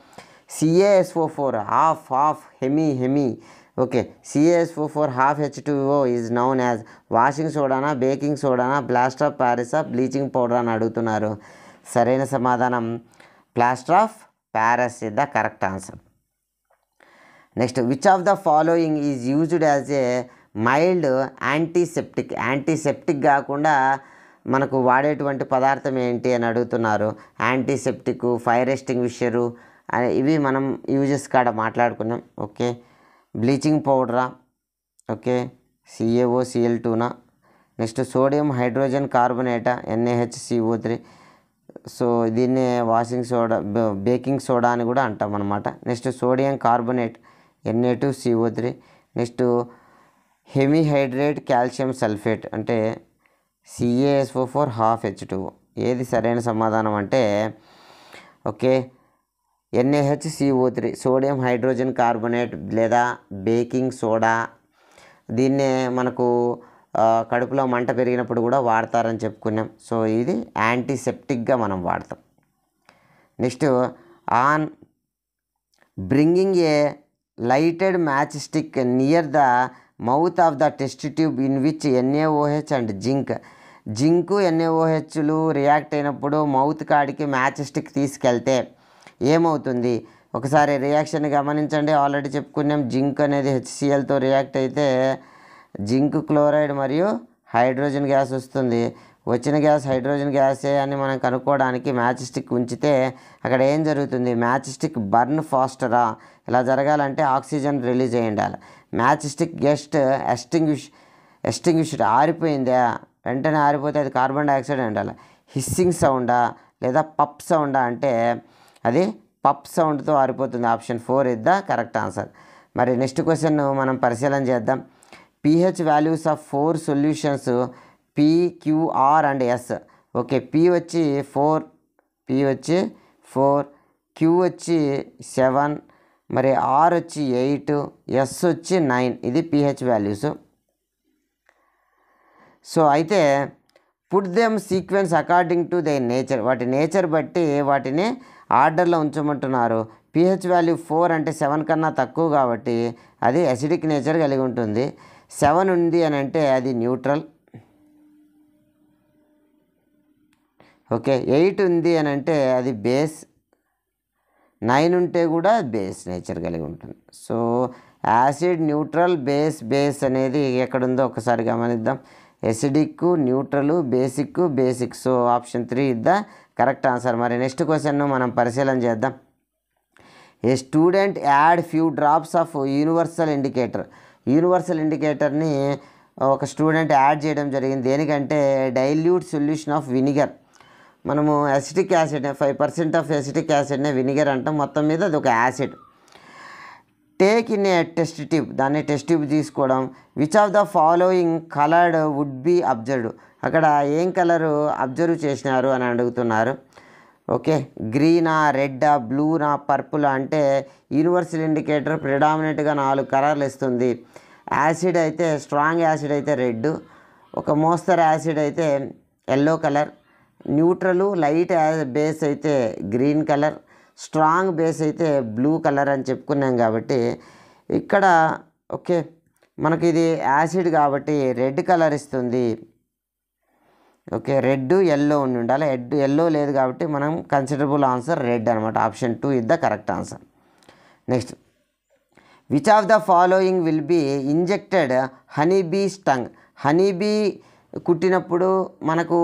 CaSO4 half hemi. Okay, CaSO4 half H2O is known as washing సోడానా, బేకింగ్ సోడానా, ప్లాస్టర్ ఆఫ్ ప్యారిసా, బ్లీచింగ్ పౌడర్ అని అడుగుతున్నారు. సరైన సమాధానం plaster of Paris is the correct answer. Next which of the following is used as a mild antiseptic, antiseptic కాకుండా మనకు వాడేటువంటి పదార్థం ఏంటి అని అడుగుతున్నారు. యాంటీసెప్టిక్, ఫైర్ ఎక్స్టింగ్విషరు ఇవి మనం యూజెస్ కాడ మాట్లాడుకున్నాం. ఓకే, బ్లీచింగ్ పౌడరా, ఓకే CaOCl2నా, నెక్స్ట్ సోడియం హైడ్రోజన్ కార్బోనేటా NaHCO3. సో దీన్ని వాషింగ్ సోడా, బేకింగ్ సోడా అని కూడా అంటాం అనమాట. Next sodium carbonate Na2CO3. Next hemihydrate calcium sulphate అంటే CaSO4 half H2O. ఏది సరైన సమాధానం అంటే okay NaHCO3 sodium hydrogen carbonate లేదా బేకింగ్ సోడా. దీన్నే మనకు కడుపులో మంట పెరిగినప్పుడు కూడా వాడతారని చెప్పుకున్నాం. సో ఇది యాంటీసెప్టిక్గా మనం వాడతాం. Next on bringing a lighted match stick near the mouth of the test tube in which NaOH and zinc NaOHలు రియాక్ట్ అయినప్పుడు మౌత్ కాడికి మ్యాచ్ స్టిక్ తీసుకెళ్తే ఏమవుతుంది? ఒకసారి రియాక్షన్ గమనించండి. ఆల్రెడీ చెప్పుకున్నాం, జింక్ అనేది HClతో రియాక్ట్ అయితే జింక్ క్లోరైడ్ మరియు హైడ్రోజన్ గ్యాస్ వస్తుంది. వచ్చిన గ్యాస్ హైడ్రోజన్ గ్యాసే అని మనం కనుక్కోవడానికి మ్యాచ్ స్టిక్ ఉంచితే అక్కడ ఏం జరుగుతుంది? మ్యాచ్ స్టిక్ బర్న్ ఫాస్టరా? ఇలా జరగాలంటే ఆక్సిజన్ రిలీజ్ అయ్యి ఉండాలి. మ్యాచ్ స్టిక్ జస్ట్ ఎస్టింగ్విష్డ్ ఆరిపోయిందా, వెంటనే ఆరిపోతే అది కార్బన్ డైఆక్సైడ్ ఉండాలి. హిస్సింగ్ సౌండా లేదా పప్ సౌండా అంటే అది పప్ సౌండ్తో ఆరిపోతుంది. Option 4 is the correct answer. మరి నెక్స్ట్ క్వశ్చన్ మనం పరిశీలన చేద్దాం. pH values of 4 solutions P, Q, R and S. Okay, P వచ్చి 4, Q వచ్చి 7, మరి R వచ్చి 8, S వచ్చి 9. ఇది pH వాల్యూస్. సో అయితే put them sequence according to they nature, వాటి నేచర్ బట్టి వాటిని ఆర్డర్లో ఉంచమంటున్నారు. pH వాల్యూ 4 అంటే 7 కన్నా తక్కువ కాబట్టి అది అసిడిక్ నేచర్ కలిగి ఉంటుంది. 7 ఉంది అని అంటే అది న్యూట్రల్. ఓకే, 8 ఉంది అని అంటే అది బేస్, 9 ఉంటే కూడా బేస్ నేచర్ కలిగి ఉంటుంది. సో యాసిడ్, న్యూట్రల్, బేస్ అనేది ఎక్కడుందో ఒకసారి గమనిద్దాం. Acidic, neutral, basic. So option 3 is the correct answer. మరి నెక్స్ట్ క్వశ్చన్ మనం పరిశీలన చేద్దాం. A student add few drops of universal ఇండికేటర్ని ఒక స్టూడెంట్ యాడ్ చేయడం జరిగింది. దేనికంటే డైల్యూట్ సొల్యూషన్ ఆఫ్ వినిగర్. మనము అసిటిక్ యాసిడ్ 5% ఆఫ్ అసిటిక్ యాసిడ్నే వినిగర్ అంటాం. మొత్తం మీద అది ఒక acid. Take in a test tube, దాన్ని టెస్ట్ ట్యూబ్ తీసుకోవడం. Which of the following coloured would be observed, అక్కడ ఏం కలరు అబ్జర్వ్ చేసినారు అని అడుగుతున్నారు. ఓకే, గ్రీనా, రెడ్డా, బ్లూనా, పర్పుల్ అంటే యూనివర్సల్ ఇండికేటర్ ప్రిడామినెంట్గా 4 కలర్లు ఇస్తుంది. యాసిడ్ అయితే స్ట్రాంగ్ యాసిడ్ అయితే రెడ్, ఒక మోస్తరు యాసిడ్ అయితే yellow colour, neutral light base అయితే గ్రీన్ కలర్, స్ట్రాంగ్ బేస్ అయితే బ్లూ కలర్ అని చెప్పుకున్నాం. కాబట్టి ఇక్కడ ఓకే మనకి ఇది యాసిడ్ కాబట్టి రెడ్ కలర్ ఇస్తుంది. ఓకే, రెడ్ ఎల్లో ఉండాలి. ఎల్లో లేదు కాబట్టి మనం కన్సిడరబుల్ ఆన్సర్ రెడ్ అనమాట. Option 2 is the correct answer. Next, which of the following will be injected honeybee stung. Honeybee కుట్టినప్పుడు మనకు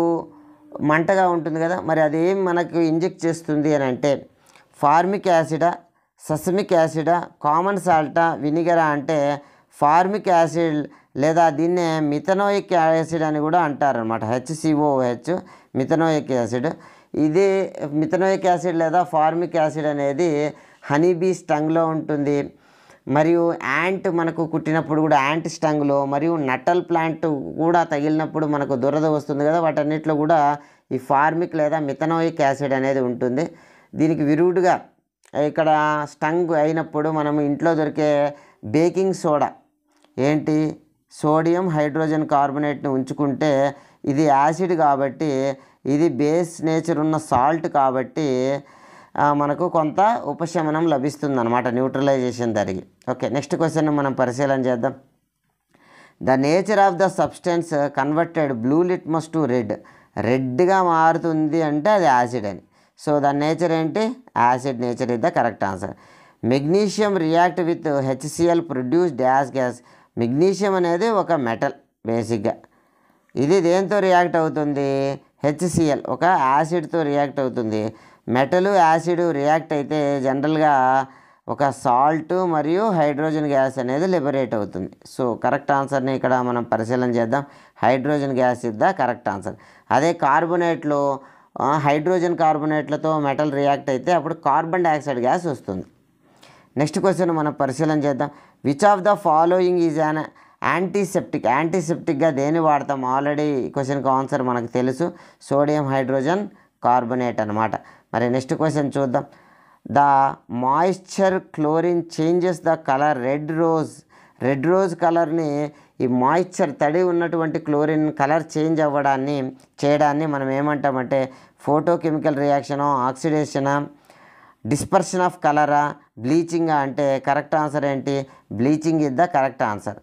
మంటగా ఉంటుంది కదా, మరి అదేం మనకు ఇంజెక్ట్ చేస్తుంది అని అంటే ఫార్మిక్ యాసిడా, ససమిక్ యాసిడా, కామన్ సాల్టా, వినిగరా అంటే ఫార్మిక్ యాసిడ్ లేదా దీన్నే మిథనోయిక్ యాసిడ్ అని కూడా అంటారనమాట. HCOOH methanoic acid. ఇది మిథనోయిక్ యాసిడ్ లేదా ఫార్మిక్ యాసిడ్ అనేది హనీబీ స్టంగ్లో ఉంటుంది. మరియు యాంట్ మనకు కుట్టినప్పుడు కూడా యాంట్ స్టంగ్లో, మరియు నట్టల్ ప్లాంట్ కూడా తగిలినప్పుడు మనకు దురద వస్తుంది కదా, వాటన్నిటిలో కూడా ఈ ఫార్మిక్ లేదా మిథనోయిక్ యాసిడ్ అనేది ఉంటుంది. దీనికి విరుడుగా ఇక్కడ స్టంగ్ అయినప్పుడు మనం ఇంట్లో దొరికే బేకింగ్ సోడా ఏంటి, సోడియం హైడ్రోజన్ కార్బోనేట్ని ఉంచుకుంటే ఇది యాసిడ్ కాబట్టి, ఇది బేస్ నేచర్ ఉన్న సాల్ట్ కాబట్టి మనకు కొంత ఉపశమనం లభిస్తుంది అనమాట, న్యూట్రలైజేషన్ జరిగి. ఓకే, నెక్స్ట్ క్వశ్చన్ మనం పరిశీలన చేద్దాం. The nature of the substance converted blue litmus to red. రెడ్గా మారుతుంది అంటే అది యాసిడ్ అని. సో దాని నేచర్ ఏంటి, acid nature is the correct answer. Magnesium react with HCl produce dash gas. Magnesium అనేది ఒక మెటల్ బేసిక్గా. ఇది దేంతో రియాక్ట్ అవుతుంది, HCl ఒక యాసిడ్తో రియాక్ట్ అవుతుంది. మెటల్ యాసిడ్ రియాక్ట్ అయితే జనరల్గా ఒక సాల్ట్ మరియు హైడ్రోజన్ గ్యాస్ అనేది లిబరేట్ అవుతుంది. సో కరెక్ట్ ఆన్సర్ని ఇక్కడ మనం పరిశీలన చేద్దాం. Hydrogen gas is the correct answer. అదే కార్బోనేట్లో హైడ్రోజన్ కార్బోనేట్లతో మెటల్ రియాక్ట్ అయితే అప్పుడు కార్బన్ డైఆక్సైడ్ గ్యాస్ వస్తుంది. నెక్స్ట్ క్వశ్చన్ మనం పరిశీలన చేద్దాం. Which of the following is an యాంటీసెప్టిక్గా దేని వాడతాం. ఆల్రెడీ క్వశ్చన్కి ఆన్సర్ మనకు తెలుసు, సోడియం హైడ్రోజన్ కార్బోనేట్ అనమాట. మరి నెక్స్ట్ క్వశ్చన్ చూద్దాం. The moisture chlorine changes the colour red rose కలర్ని, ఈ మాయిశ్చర్ తడి ఉన్నటువంటి క్లోరిన్ కలర్ చేంజ్ చేయడాన్ని మనం ఏమంటామంటే ఫోటోకెమికల్ రియాక్షను, ఆక్సిడేషనా, డిస్పర్షన్ ఆఫ్ కలరా, బ్లీచింగ్ అంటే కరెక్ట్ ఆన్సర్ ఏంటి, bleaching is the correct answer.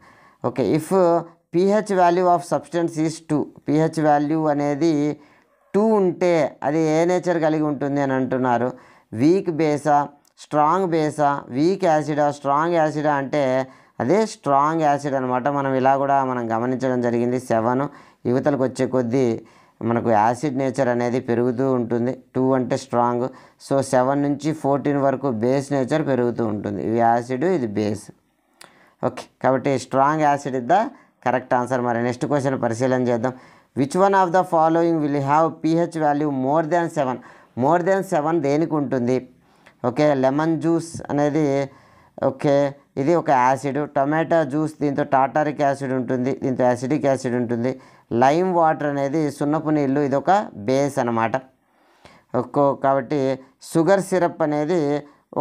Okay, if pH value of substance is 2, pH value అనేది 2 ఉంటే అది ఏ నేచర్ కలిగి ఉంటుంది అని అంటున్నారు. వీక్ బేసా, స్ట్రాంగ్ బేసా, వీక్ యాసిడా, స్ట్రాంగ్ యాసిడా అంటే అదే స్ట్రాంగ్ యాసిడ్ అనమాట. మనం ఇలా కూడా మనం గమనించడం జరిగింది. 7 యువతలకు వచ్చే కొద్దీ మనకు యాసిడ్ నేచర్ అనేది పెరుగుతూ ఉంటుంది. 2 అంటే స్ట్రాంగ్. సో 7 నుంచి 14 వరకు బేస్ నేచర్ పెరుగుతూ ఉంటుంది. ఇది యాసిడ్, ఇది బేస్. ఓకే, కాబట్టి strong acid is the correct answer. మరి నెక్స్ట్ క్వశ్చన్ పరిశీలన చేద్దాం. Which one of the following will have pH value more than 7. More than 7 దేనికి ఉంటుంది. ఓకే, లెమన్ జ్యూస్ అనేది ఓకే ఇది ఒక యాసిడ్. టొమాటో జ్యూస్ దీంతో టాటారిక్ యాసిడ్ ఉంటుంది, దీంతో యాసిడిక్ యాసిడ్ ఉంటుంది. లైమ్ వాటర్ అనేది సున్నపు నీళ్ళు, ఇది ఒక బేస్ అన్నమాట. కాబట్టి షుగర్ సిరప్ అనేది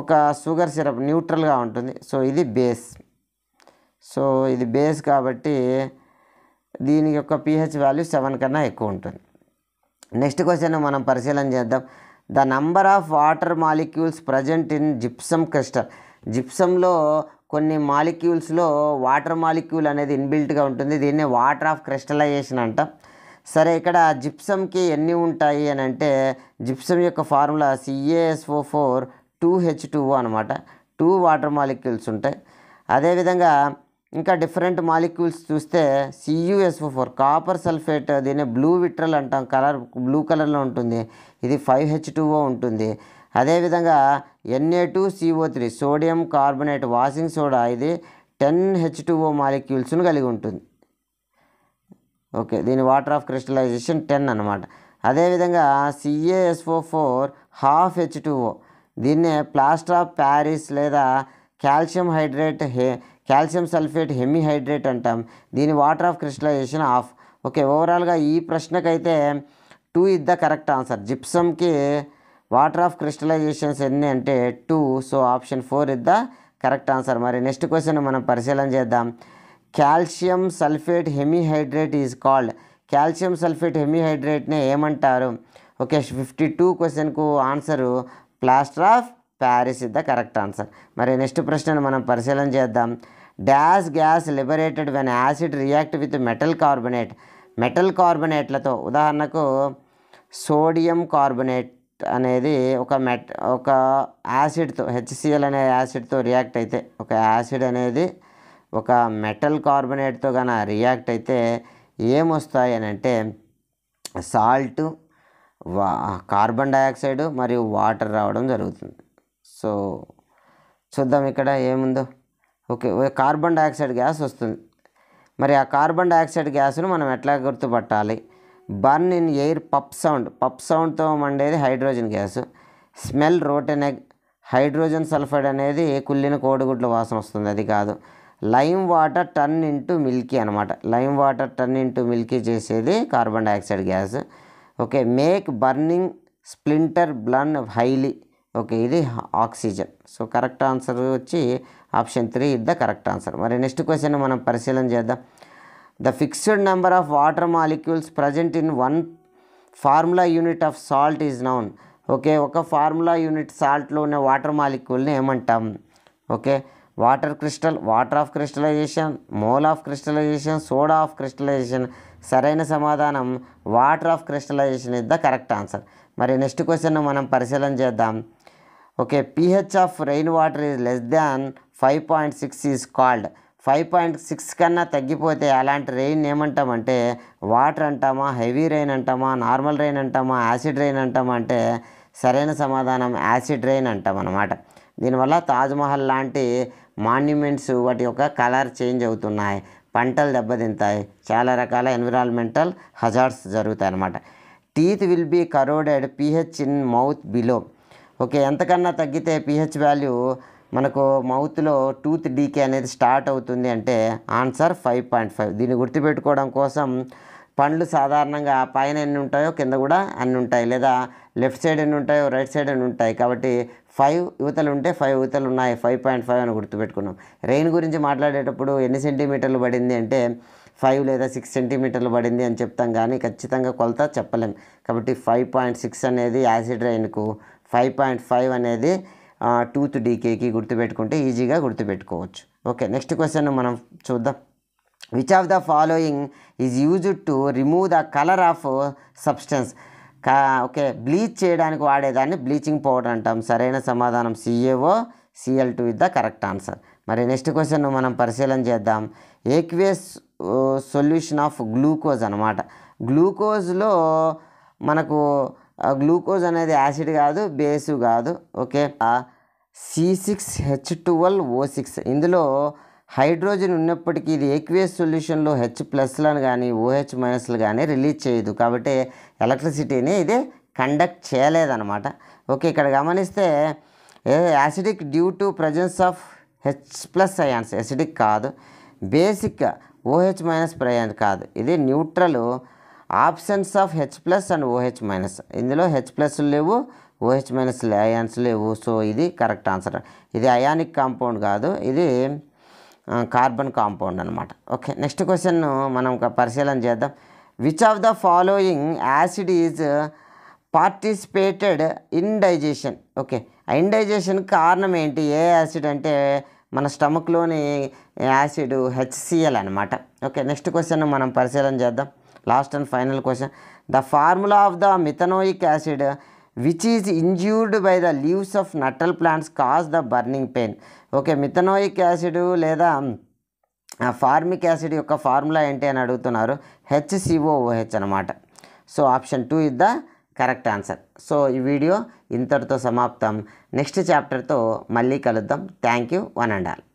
ఒక షుగర్ సిరప్ న్యూట్రల్గా ఉంటుంది. సో ఇది బేస్. సో ఇది బేస్ కాబట్టి దీని యొక్క pH వాల్యూ 7 కన్నా ఎక్కువ ఉంటుంది. నెక్స్ట్ క్వశ్చన్ మనం పరిశీలన చేద్దాం. The number of water molecules present in gypsum crystal. జిప్సంలో కొన్ని మాలిక్యూల్స్లో వాటర్ మాలిక్యూల్ అనేది ఇన్బిల్ట్గా ఉంటుంది. దీన్ని వాటర్ ఆఫ్ క్రిస్టలైజేషన్ అంటాం. సరే, ఇక్కడ జిప్సమ్కి ఎన్ని ఉంటాయి అని అంటే జిప్సమ్ యొక్క ఫార్ములా CaSO4 2H2O అనమాట. 2 వాటర్ మాలిక్యూల్స్ ఉంటాయి. అదేవిధంగా ఇంకా డిఫరెంట్ మాలిక్యూల్స్ చూస్తే CuSO4 కాపర్ సల్ఫేట్, దీన్ని బ్లూ విట్రల్ అంటాం, కలర్ బ్లూ కలర్లో ఉంటుంది. ఇది 5H2O ఉంటుంది. అదేవిధంగా Na2CO3 sodium carbonate washing soda, ఇది 10H2O మాలిక్యూల్స్ను కలిగి ఉంటుంది. ఓకే, దీని వాటర్ ఆఫ్ క్రిస్టలైజేషన్ 10 అనమాట. అదేవిధంగా CaSO4 half H2O, దీన్నే ప్లాస్టర్ ఆఫ్ ప్యారిస్ లేదా calcium hydrate calcium sulphate hemihydrate అంటాం. దీని water of crystallisation of. Okay, ఓవరాల్గా ఈ ప్రశ్నకైతే 2 ఇస్ ద కరెక్ట్ ఆన్సర్. జిప్సమ్కి వాటర్ ఆఫ్ క్రిస్టలైజేషన్స్ ఎన్ని అంటే 2. So option 4 is the correct answer. మరి నెక్స్ట్ క్వశ్చన్ మనం పరిశీలన చేద్దాం. Calcium sulphate hemihydrate is called. Calcium sulphate హెమిహైడ్రేట్ని ఏమంటారు? ఓకే, 52 క్వశ్చన్కు answer plaster of Paris is the correct answer. మరి నెక్స్ట్ ప్రశ్నను మనం పరిశీలన చేద్దాం. Dash gas liberated when acid react with metal carbonate. Metal కార్బొనేట్లతో, ఉదాహరణకు సోడియం కార్బొనేట్ అనేది ఒక యాసిడ్తో, HCl అనే యాసిడ్తో రియాక్ట్ అయితే, ఒక యాసిడ్ అనేది ఒక మెటల్ కార్బొనేట్తో కన్నా రియాక్ట్ అయితే ఏమొస్తాయి అని అంటే సాల్ట్, కార్బన్ డయాక్సైడ్ మరియు వాటర్ రావడం జరుగుతుంది. సో చూద్దాం ఇక్కడ ఏముందో. ఓకే, కార్బన్ డయాక్సైడ్ గ్యాస్ వస్తుంది. మరి ఆ కార్బన్ డయాక్సైడ్ గ్యాస్ను మనం ఎట్లా గుర్తుపట్టాలి? బర్న్ ఇన్ ఎయిర్ పప్ సౌండ్తో మండేది hydrogen gas. Smell rotten egg, hydrogen sulphide అనేది కుళ్ళిన కోడిగుడ్ల వాసన వస్తుంది, అది కాదు. Lime water turn into milky అనమాట. Lime water turn into milky చేసేది carbon dioxide gas. Okay, make burning splinter burn highly. Okay, ఇది ఆక్సిజన్. సో కరెక్ట్ ఆన్సర్ వచ్చి option 3 is the correct answer. మరి నెక్స్ట్ క్వశ్చన్ మనం పరిశీలన చేద్దాం. The fixed number of water molecules present in 1 formula unit of salt is known. Okay, ఒక ఫార్ములా యూనిట్ సాల్ట్లో ఉన్న వాటర్ మాలిక్యూల్ని ఏమంటాం? Okay, water crystal, water of crystallisation, mole of crystallisation, soda of crystallisation. సరైన సమాధానం water of crystallisation is the correct answer. మరి నెక్స్ట్ క్వశ్చన్ మనం పరిశీలన చేద్దాం. Okay, pH of rain water is less than 5.6 is called. 5.6 కన్నా తగ్గిపోతే అలాంటి రెయిన్ ఏమంటామంటే వాటర్ అంటామా, హెవీ రెయిన్ అంటామా, నార్మల్ రెయిన్ అంటామా, యాసిడ్ రెయిన్ అంటామా అంటే సరైన సమాధానం యాసిడ్ రెయిన్ అంటాం అన్నమాట. దీనివల్ల తాజ్మహల్ లాంటి మాన్యుమెంట్స్ వాటి యొక్క కలర్ చేంజ్ అవుతున్నాయి, పంటలు దెబ్బతింటాయి, చాలా రకాల ఎన్విరాన్మెంటల్ హజార్డ్స్ జరుగుతాయి అన్నమాట. Teeth will be corroded pH in mouth below. Okay, ఎంతకన్నా తగ్గితే pH వాల్యూ మనకు మౌత్లో టూత్ డీకే అనేది స్టార్ట్ అవుతుంది అంటే ఆన్సర్ 5.5. దీన్ని గుర్తుపెట్టుకోవడం కోసం పండ్లు సాధారణంగా పైన ఎన్ని ఉంటాయో కింద కూడా అన్ని ఉంటాయి, లేదా లెఫ్ట్ సైడ్ ఎన్ని ఉంటాయో రైట్ సైడ్ ఎన్ని ఉంటాయి. కాబట్టి 5 యువతలు ఉంటే 5 యువతలు ఉన్నాయి, 5.5 అని గుర్తుపెట్టుకున్నాం. రెయిన్ గురించి మాట్లాడేటప్పుడు ఎన్ని సెంటీమీటర్లు పడింది అంటే 5 లేదా 6 సెంటీమీటర్లు పడింది అని చెప్తాం, కానీ ఖచ్చితంగా కొలత చెప్పలేం. కాబట్టి 5.6 అనేది యాసిడ్ రెయిన్కు, 5.5 అనేది టూత్ డీకేకి గుర్తుపెట్టుకుంటే ఈజీగా గుర్తుపెట్టుకోవచ్చు. ఓకే, నెక్స్ట్ క్వశ్చన్ మనం చూద్దాం. Which of the following is used to remove the colour of substance. Okay, bleach చేయడానికి వాడేదాన్ని బ్లీచింగ్ పౌడర్ అంటాం. సరైన సమాధానం CaOCl2 is the correct answer. మరి నెక్స్ట్ క్వశ్చన్ మనం పరిశీలన చేద్దాం. ఏక్వేస్ సొల్యూషన్ ఆఫ్ గ్లూకోజ్ అనమాట. గ్లూకోజ్లో మనకు గ్లూకోజ్ అనేది యాసిడ్ కాదు, బేసు కాదు. ఓకే, C6H12O6 ఇందులో హైడ్రోజన్ ఉన్నప్పటికీ ఇది ఏక్వేస్ సొల్యూషన్లో H+లను కానీ OH- కానీ రిలీజ్ చేయదు, కాబట్టి ఎలక్ట్రిసిటీని ఇది కండక్ట్ చేయలేదన్నమాట. ఓకే, ఇక్కడ గమనిస్తే acidic due to presence of H+ ions, acidic కాదు. బేసిక్ OH- ప్రయాన్ కాదు, ఇది neutral. Options of H+ and OH-, ఇందులో H+ లేవు, OH- అయాన్స్ లేవు. సో ఇది కరెక్ట్ ఆన్సర్. ఇది అయానిక్ కాంపౌండ్ కాదు, ఇది కార్బన్ కాంపౌండ్ అనమాట. ఓకే, నెక్స్ట్ క్వశ్చన్ మనం ఒక పరిశీలన చేద్దాం. Which of the following acid is participated in digestion? Okay, ఇండైజేషన్కి కారణం ఏంటి? ఏ యాసిడ్ అంటే మన స్టమక్లోని యాసిడ్ HCl అనమాట. ఓకే, నెక్స్ట్ క్వశ్చన్ మనం పరిశీలన చేద్దాం. Last and final question. The formula of the methanoic acid which is injured by the leaves of nettle plants cause the burning pain? Okay, methanoic acid లేదా ఫార్మిక్ యాసిడ్ యొక్క ఫార్ములా ఏంటి అని అడుగుతున్నారు. HCOOH అనమాట. So option 2 is the correct answer. So ఈ వీడియో ఇంతటితో సమాప్తం. నెక్స్ట్ చాప్టర్తో మళ్ళీ కలుద్దాం. Thank you one and all.